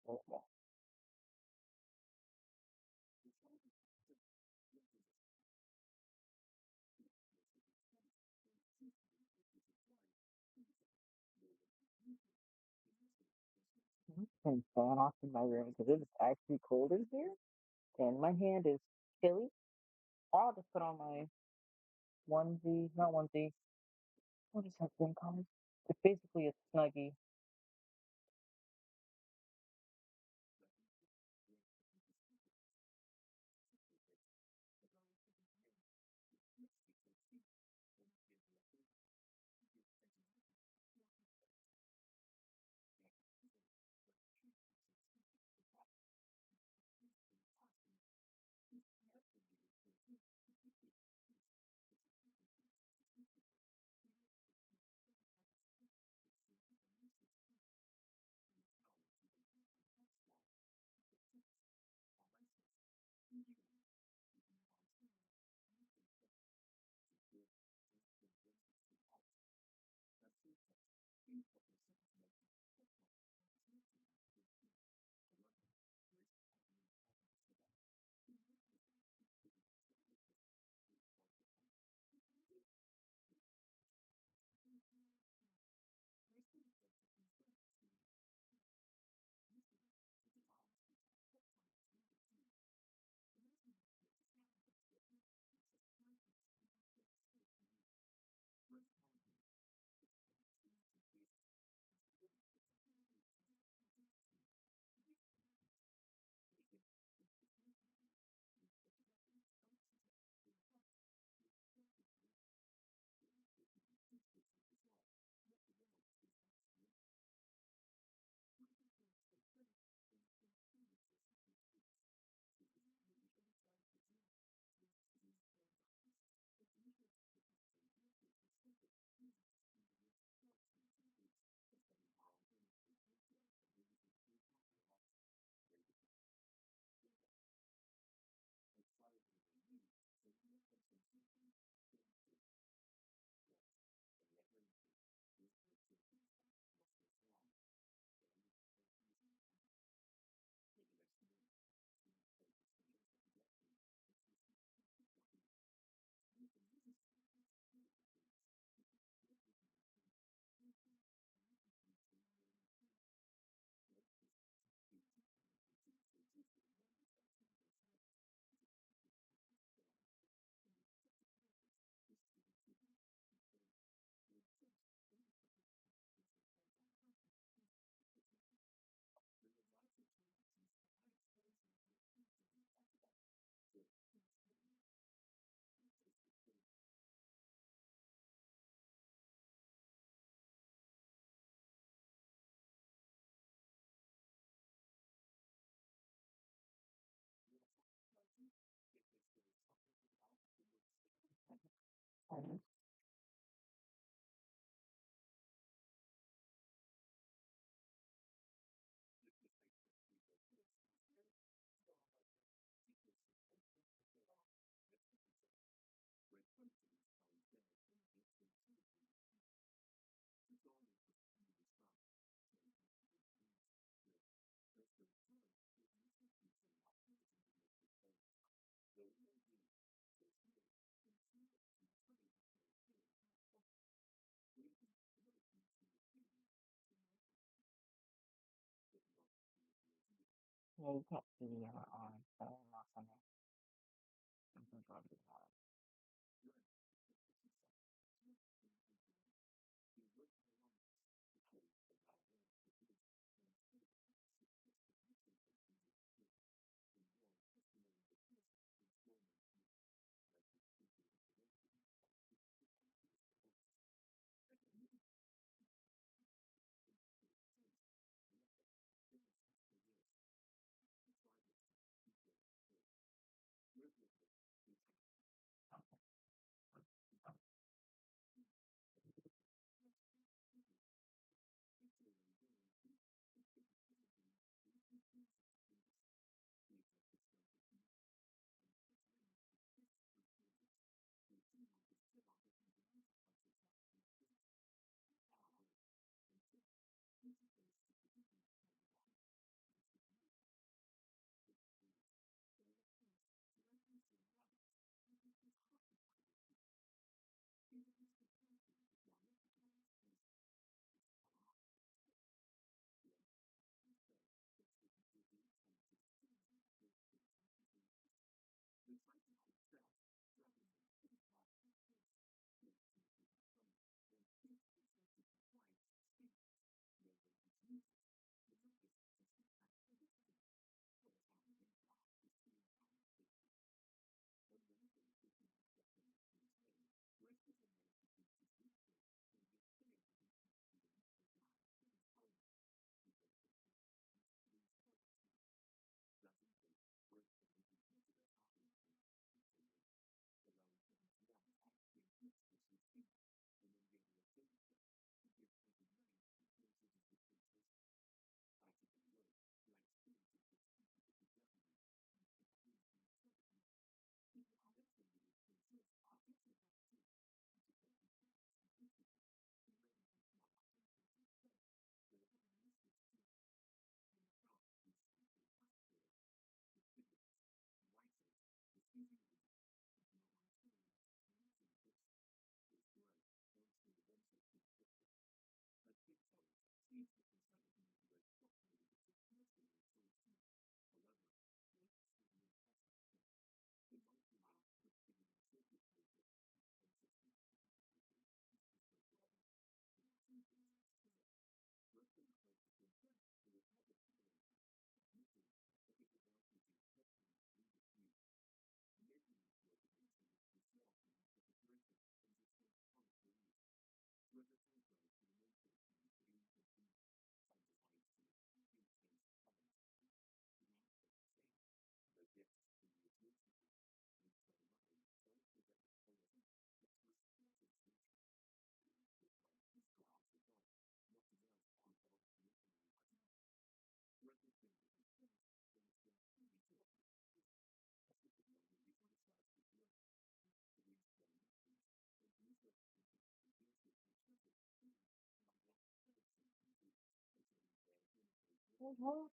There we go. And fan off in my room because it is actually cold in here, and my hand is chilly. Or I'll just put on my onesie, not onesie. What is that thing called? It's basically a snuggie. Um, yeah, you can't see your arms, so I'm not gonna. I'm gonna go do that. Mhm.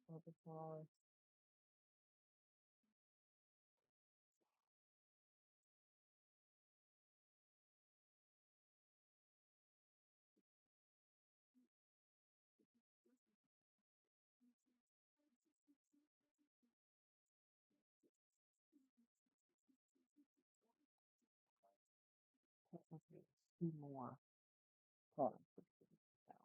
So the smallest. Technically, two more cards would be down.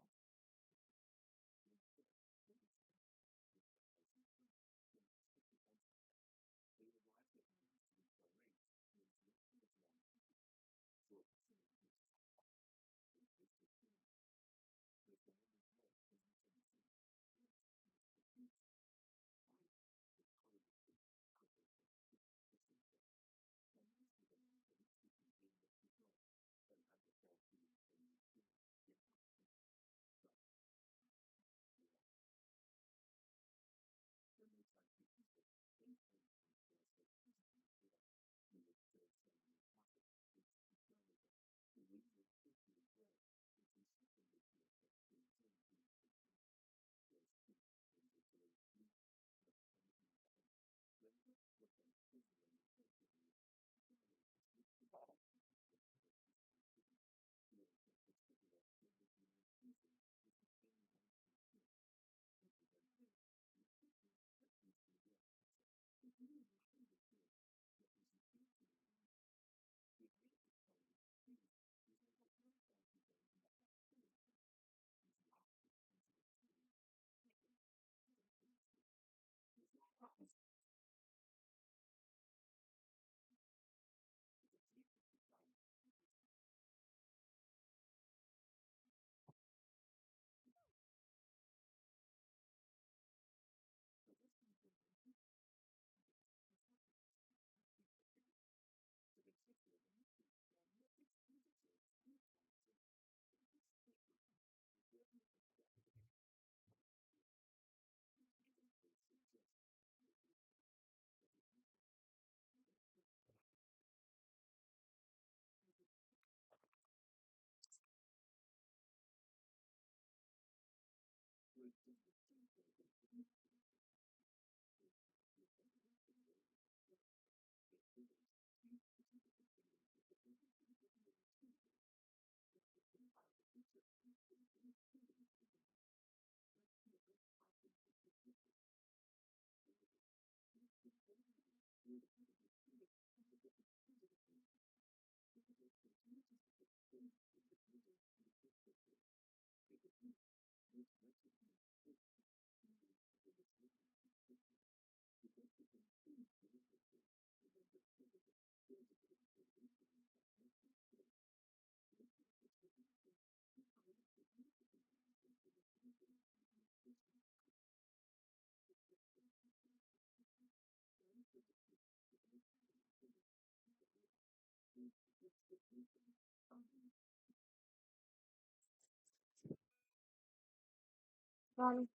Um,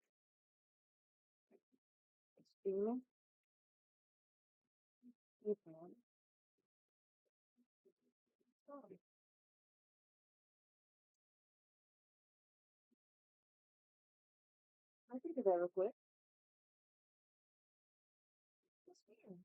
streaming, you can. Sorry. I can do that real quick. That's weird.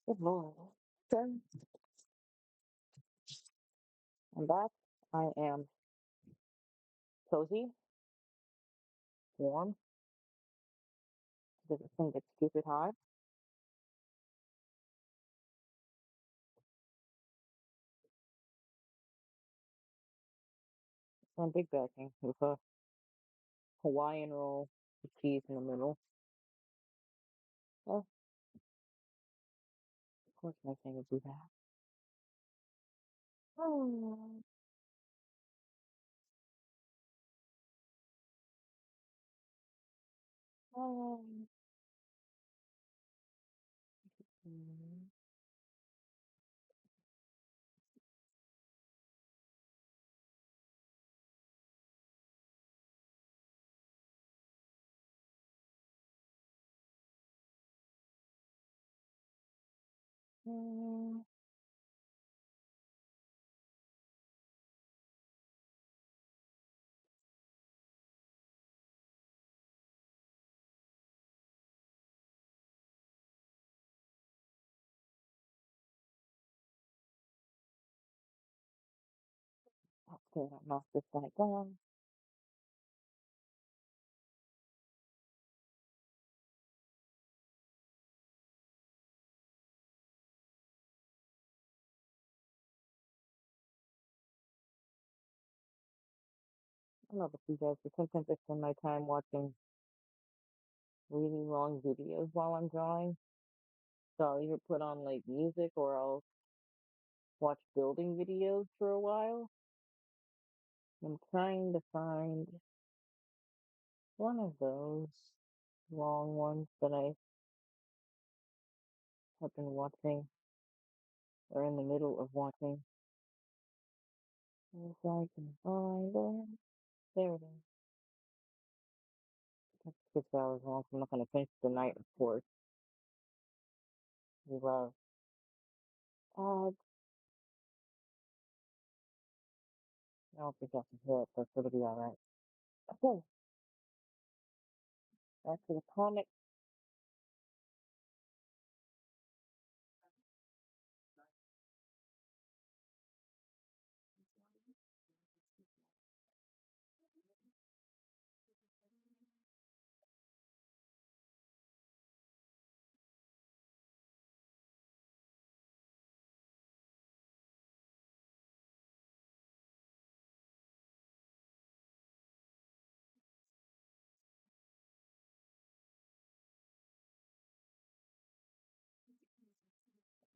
Good Lord. Okay. I'm back. I am cozy, warm. Doesn't think it's stupid hot. I'm big backing with a Hawaiian roll with cheese in the middle. Well, of course my thing would do that. Oh, oh. Mm, mm. Okay, I'll knock this guy down. I don't know about you guys, but sometimes I spend my time watching really long videos while I'm drawing. So I'll either put on like music or I'll watch building videos for a while. I'm trying to find one of those long ones that I have been watching or in the middle of watching. If I can find it. There it is. That's 6 hours long, so I'm not going to finish the night, of course. We love ads. I don't think I can hear it, but it'll be alright. Okay, back to the comic.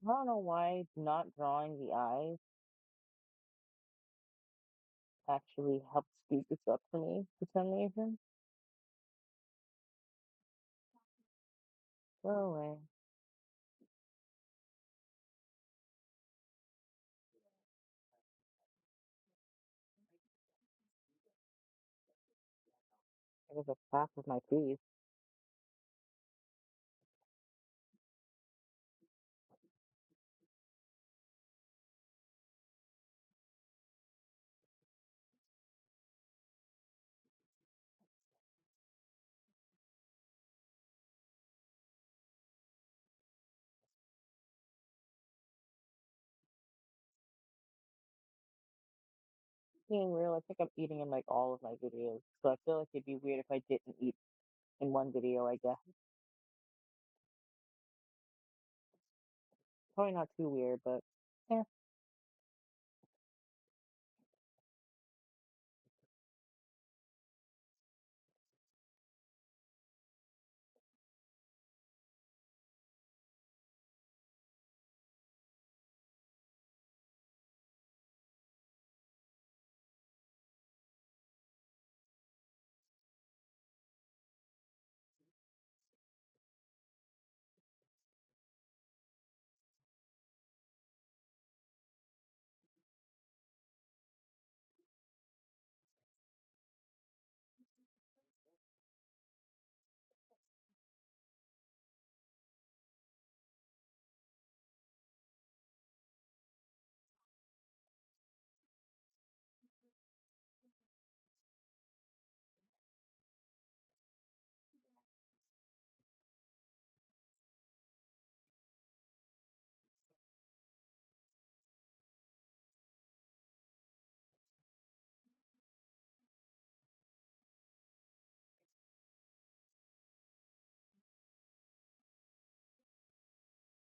I don't know why not drawing the eyes actually helps speed this up for me for some reason. Go away. It was a clap with my teeth. Being real, I think I'm eating in like all of my videos, so I feel like it'd be weird if I didn't eat in one video, I guess. Probably not too weird, but yeah.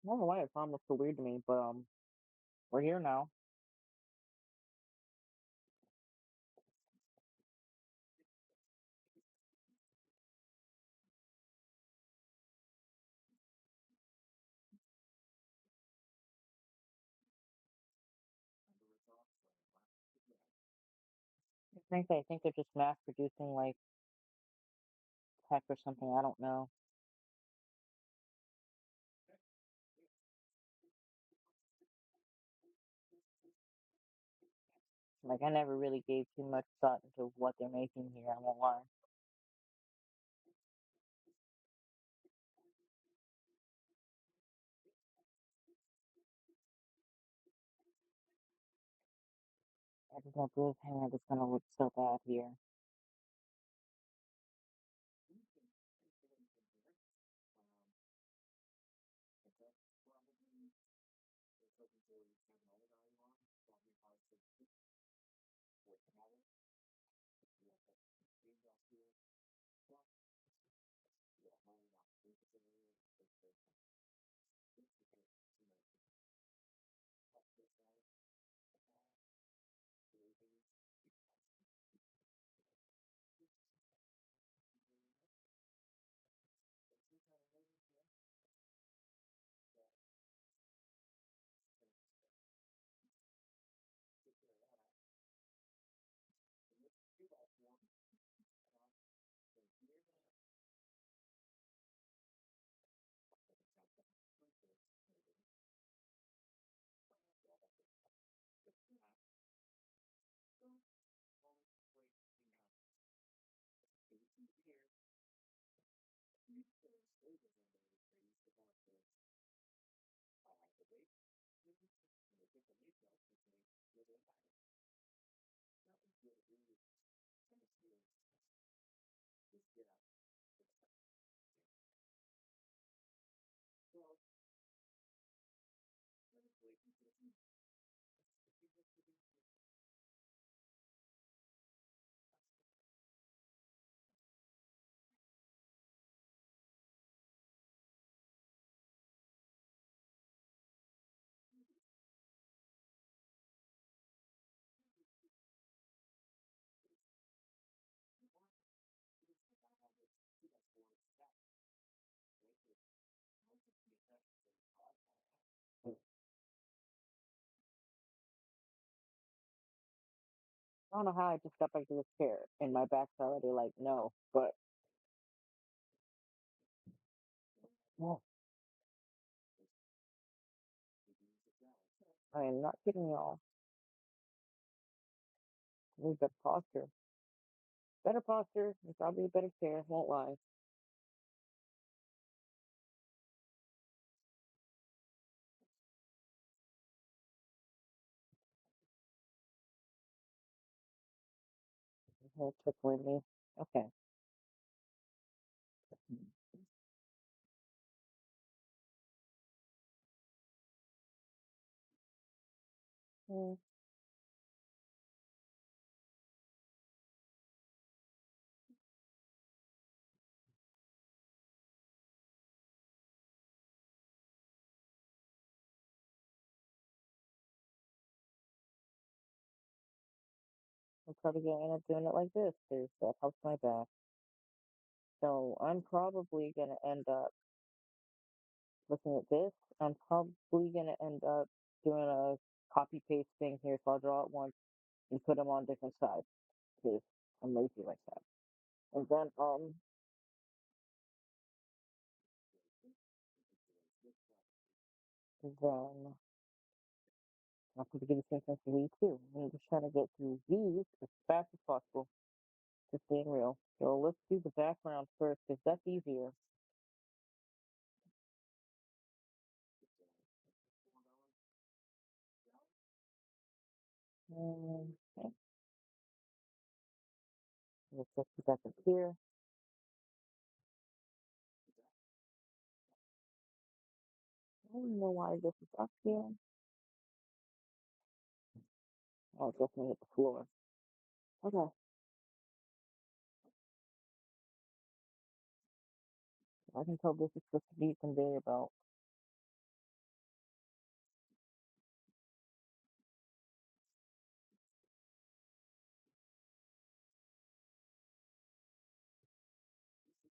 I don't know why it sounded so weird to me, but we're here now. Frankly, I think they're just mass producing like tech or something. I don't know. Like I never really gave too much thought into what they're making here. I won't lie. I just know this hand is gonna look so bad here. I don't know how I just got back to this chair and my back's already like no, but well, I am not kidding y'all. Need better posture. Better posture and probably a better chair, won't lie. He'll tickling me. Okay. Mm, I'm probably gonna end up doing it like this because that helps my back. So I'm probably gonna end up looking at this. I'm probably gonna end up doing a copy paste thing here. So I'll draw it once and put them on different sides because I'm lazy like that. And then I'll put together the same thing for these too. I'm just trying to get through these as fast as possible. Just being real. So let's do the background first because that's easier. Okay. Let's just put that up here. I don't know why this is up here. Oh, it definitely hit the floor. Okay. I can tell this is supposed to be a conveyor belt.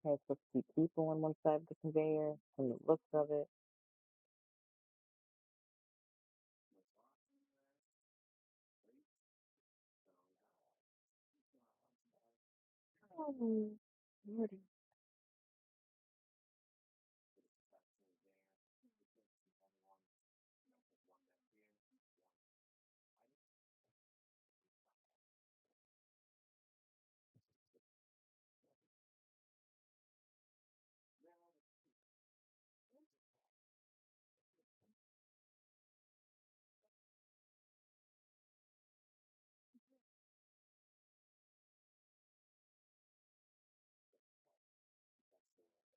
Okay, it's supposed to be people on one side of the conveyor from the looks of it. Oh, Lordy.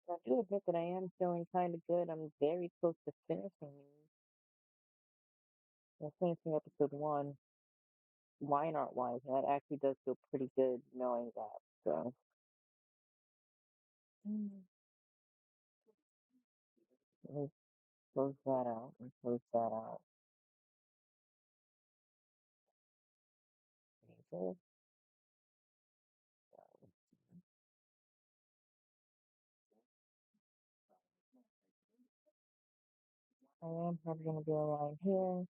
I do admit that I am feeling kind of good. I'm very close to finishing these. I'm finishing episode one, wine art wise, and that actually does feel pretty good knowing that. So, mm, let me close that out and close that out. Okay. I am probably going to be a line here.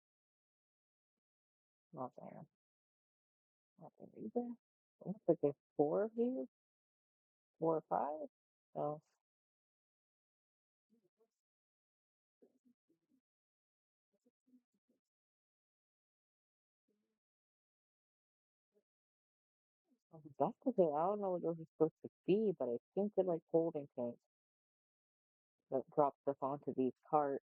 Not there. Not there either. It looks like there's four of these, four or five. So, that's the thing. I don't know what those are supposed to be, but I think they're like holding tanks that drop stuff onto these carts.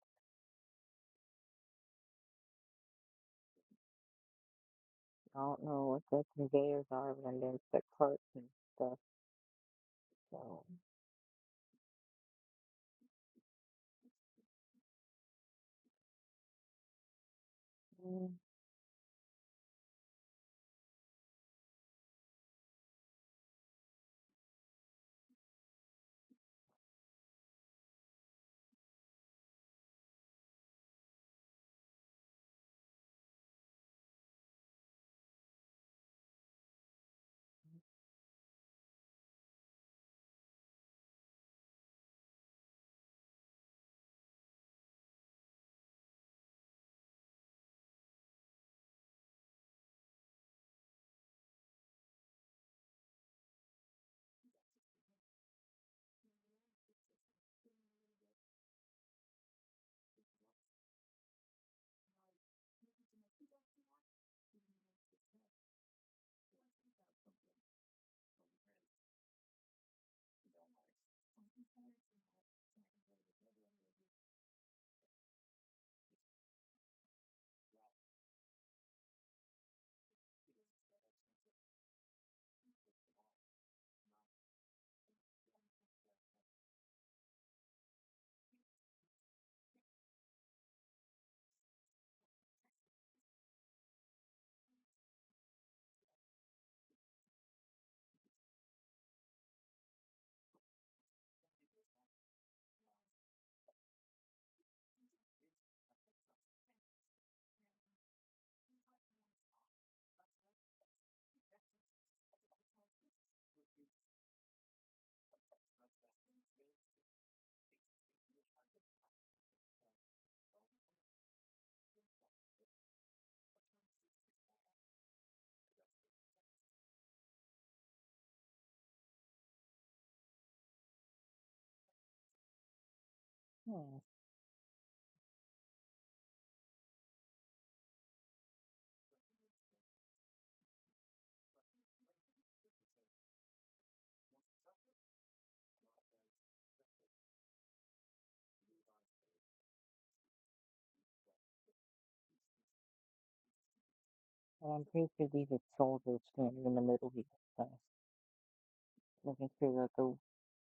I don't know what the conveyors are when there's the carts and stuff. So, mm, hmm. And I'm pretty sure these are soldiers standing in the middle here. So, making sure that the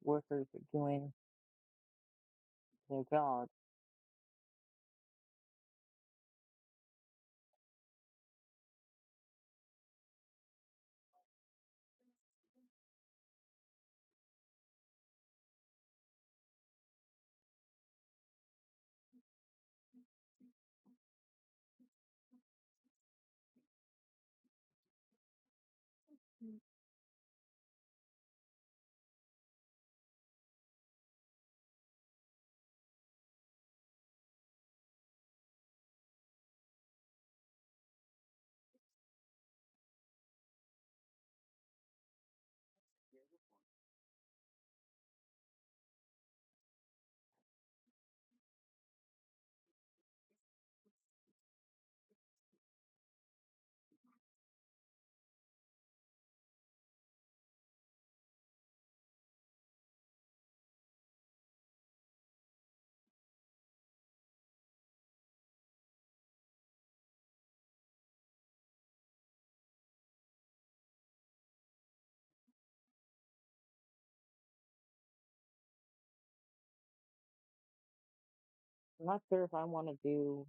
workers are doing their job. I'm not sure if I want to do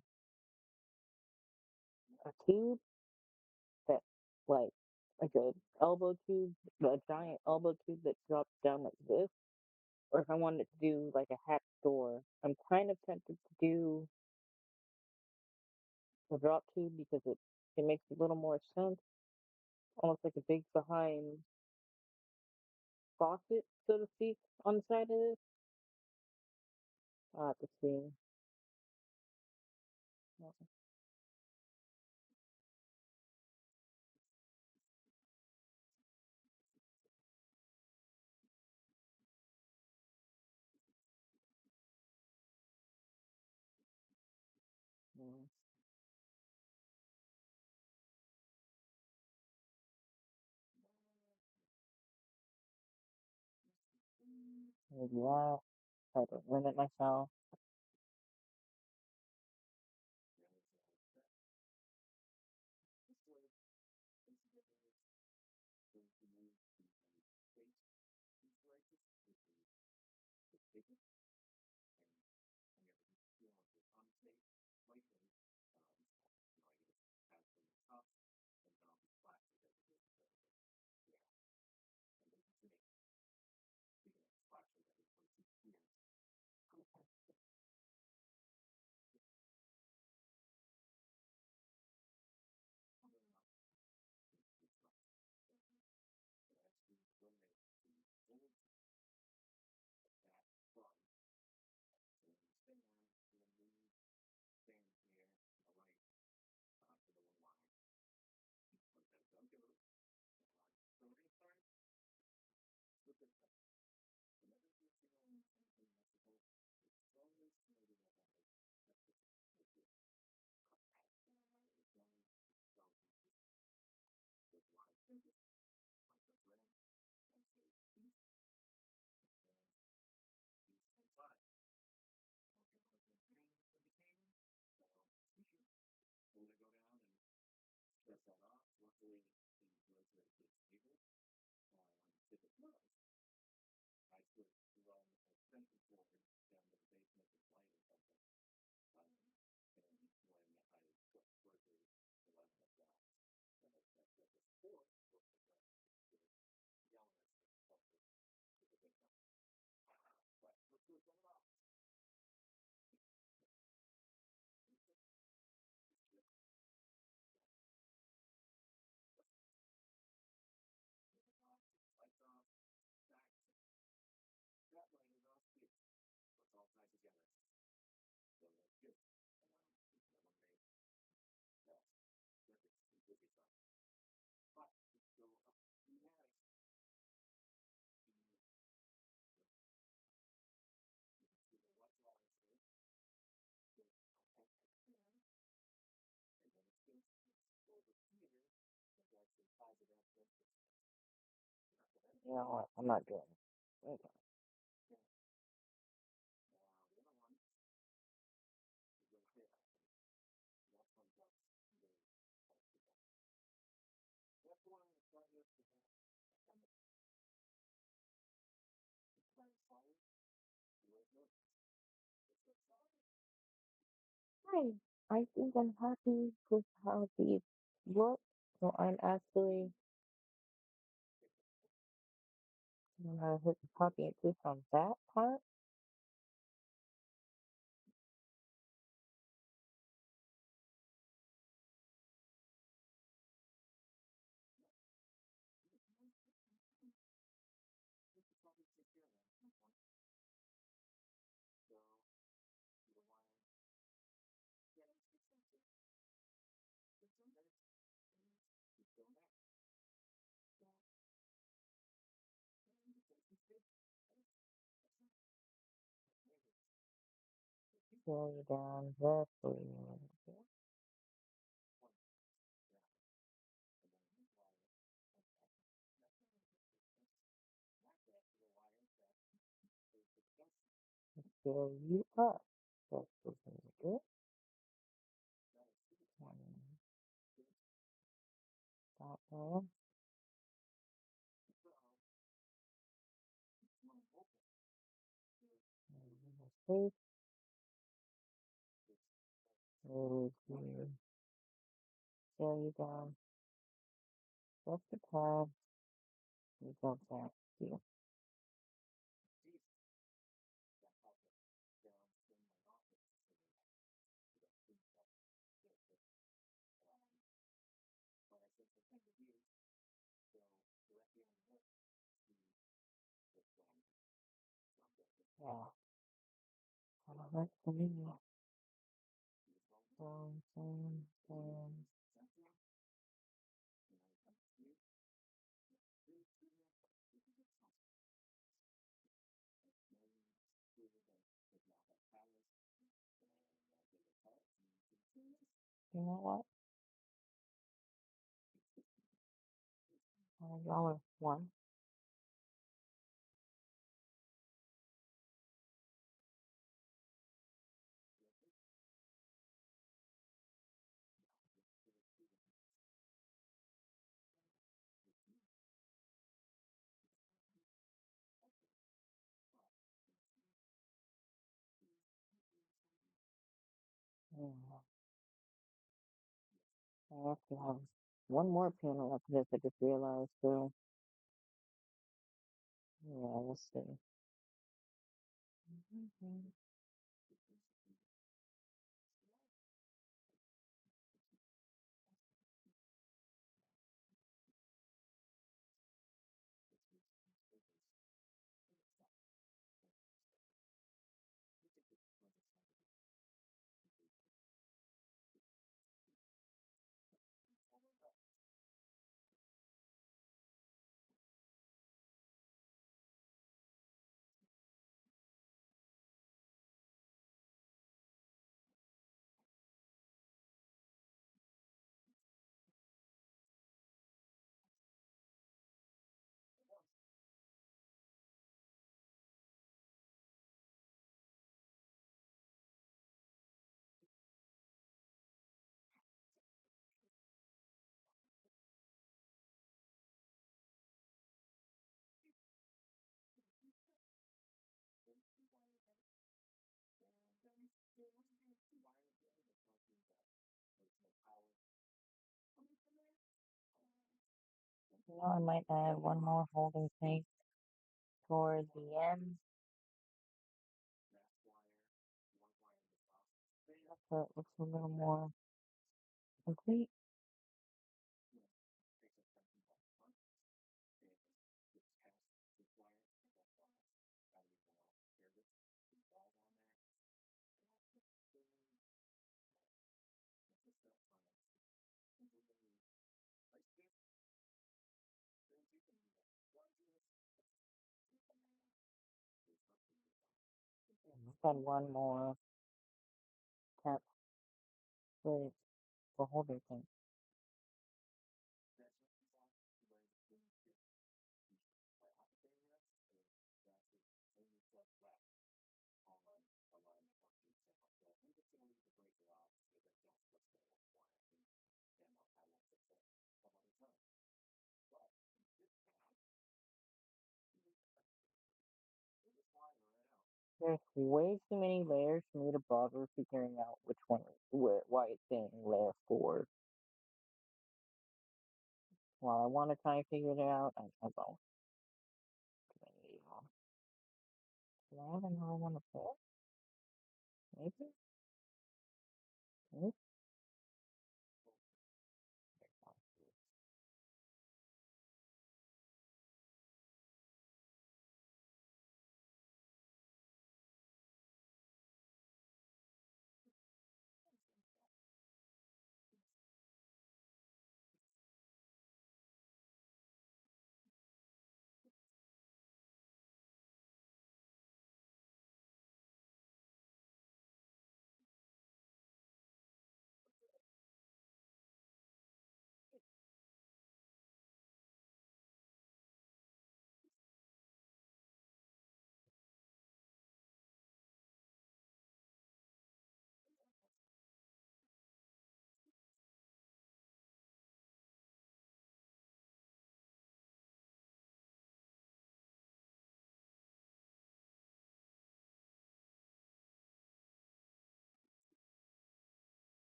a tube that like a elbow tube, a giant elbow tube that drops down like this, or if I wanted to do like a hat store. I'm kind of tempted to do a drop tube because it makes a little more sense, almost like a big behind faucet, so to speak, on the side of this. I'll have to see. Mm, maybe that. Try to limit myself. You know what? I'm not doing it. Okay. Hi. I think I'm happy with how these look. So I'm actually gonna hit the copy and paste on that part. Scroll you down just a little bit. Scroll you up just a little bit. And that there. And space. Over here. There you go. That's the tab. You go back here. Yeah. That's for me. So. You know what? Y'all are one. Yeah. I actually have one more panel after this. I just realized. So, yeah, we'll see. Mhm. I might add one more holding tank toward the end. So it looks a little more complete. I've got one more tap for holding tank. There's way too many layers for me to bother figuring out which one, why it's saying layer 4. While I want to try and figure it out, I don't. Too many of them. Do I have another one to put? Maybe? Maybe?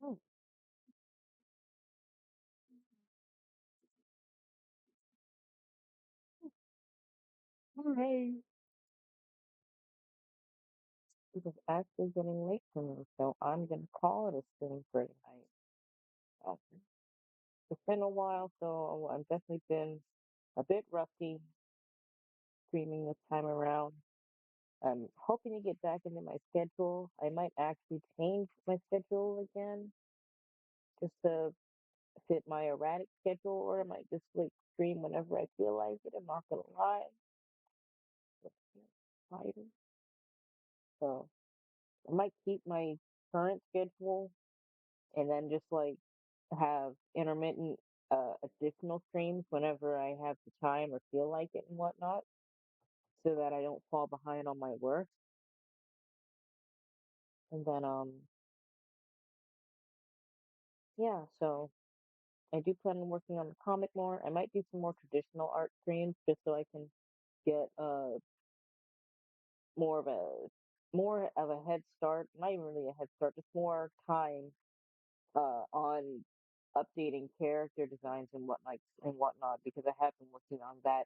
Oh, all right. It is actually getting late for me, so I'm gonna call it a stream for tonight. Um, it's been a while, so I've definitely been a bit rusty streaming this time around. I'm hoping to get back into my schedule. I might actually change my schedule again just to fit my erratic schedule, or I might just like stream whenever I feel like it. I'm not gonna lie. But, tired. So I might keep my current schedule and then just like have intermittent additional streams whenever I have the time or feel like it and whatnot, so that I don't fall behind on my work. And then yeah, so I do plan on working on the comic more. I might do some more traditional art streams just so I can get more of a head start. Not even really a head start, just more time on updating character designs and whatnot, because I have been working on that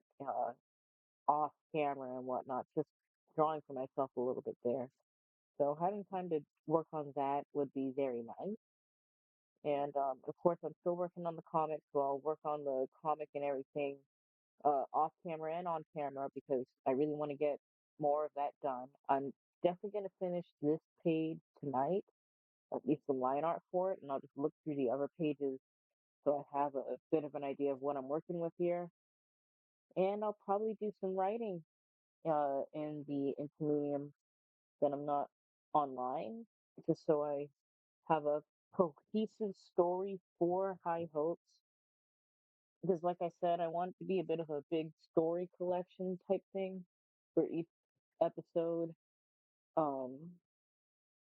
off camera and whatnot, just drawing for myself a little bit there. So having time to work on that would be very nice. And of course, I'm still working on the comic, so I'll work on the comic and everything off camera and on camera because I really want to get more of that done. I'm definitely going to finish this page tonight, at least the line art for it, and I'll just look through the other pages so I have a bit of an idea of what I'm working with here. And I'll probably do some writing in the intermedium that I'm not online, just so I have a cohesive story for High Hopes. Because, like I said, I want it to be a bit of a big story collection type thing for each episode. Um,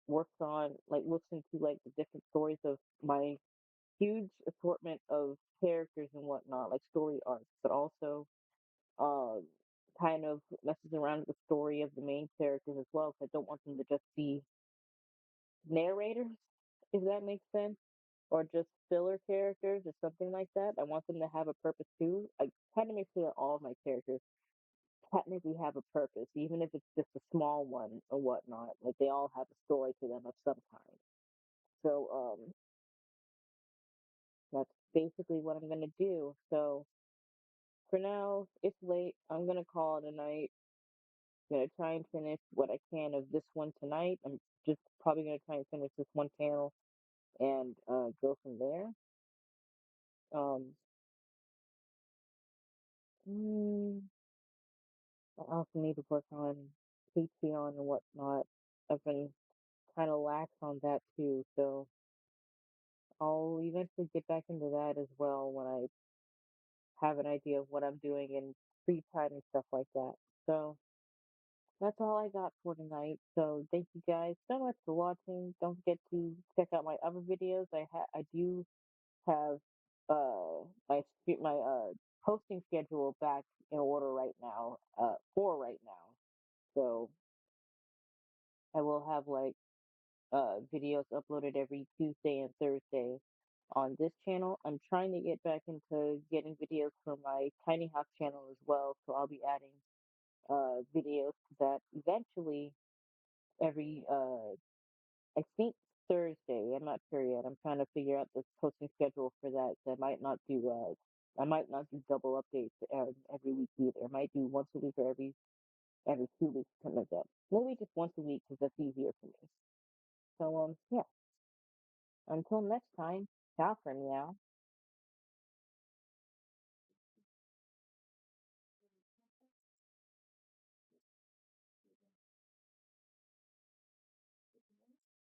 Works on like looks into like the different stories of my huge assortment of characters and whatnot, like story arcs, but also um kind of messes around with the story of the main characters as well. Because I don't want them to just be narrators, if that makes sense, or just filler characters or something like that. I want them to have a purpose too. I kind of make sure that all of my characters technically have a purpose, even if it's just a small one or whatnot. Like they all have a story to them of some kind. So that's basically what I'm gonna do. So for now, it's late. I'm gonna call it a night. Gonna try and finish what I can of this one tonight. I'm just probably gonna try and finish this one panel and go from there. Um, mm, I also need to work on Patreon and whatnot. I've been kind of lax on that too, so I'll eventually get back into that as well when I have an idea of what I'm doing in free time and stuff like that. So that's all I got for tonight. So thank you guys so much for watching. Don't forget to check out my other videos. I do have my posting schedule back in order right now, for right now. So I will have like videos uploaded every Tuesday and Thursday on this channel. I'm trying to get back into getting videos for my tiny house channel as well. So I'll be adding videos to that eventually every I think Thursday. I'm not sure yet. I'm trying to figure out the posting schedule for that. So I might not do double updates every week either. I might do once a week or every 2 weeks, something like that. Maybe just once a week because that's easier for me. So yeah. Until next time, ciao for now.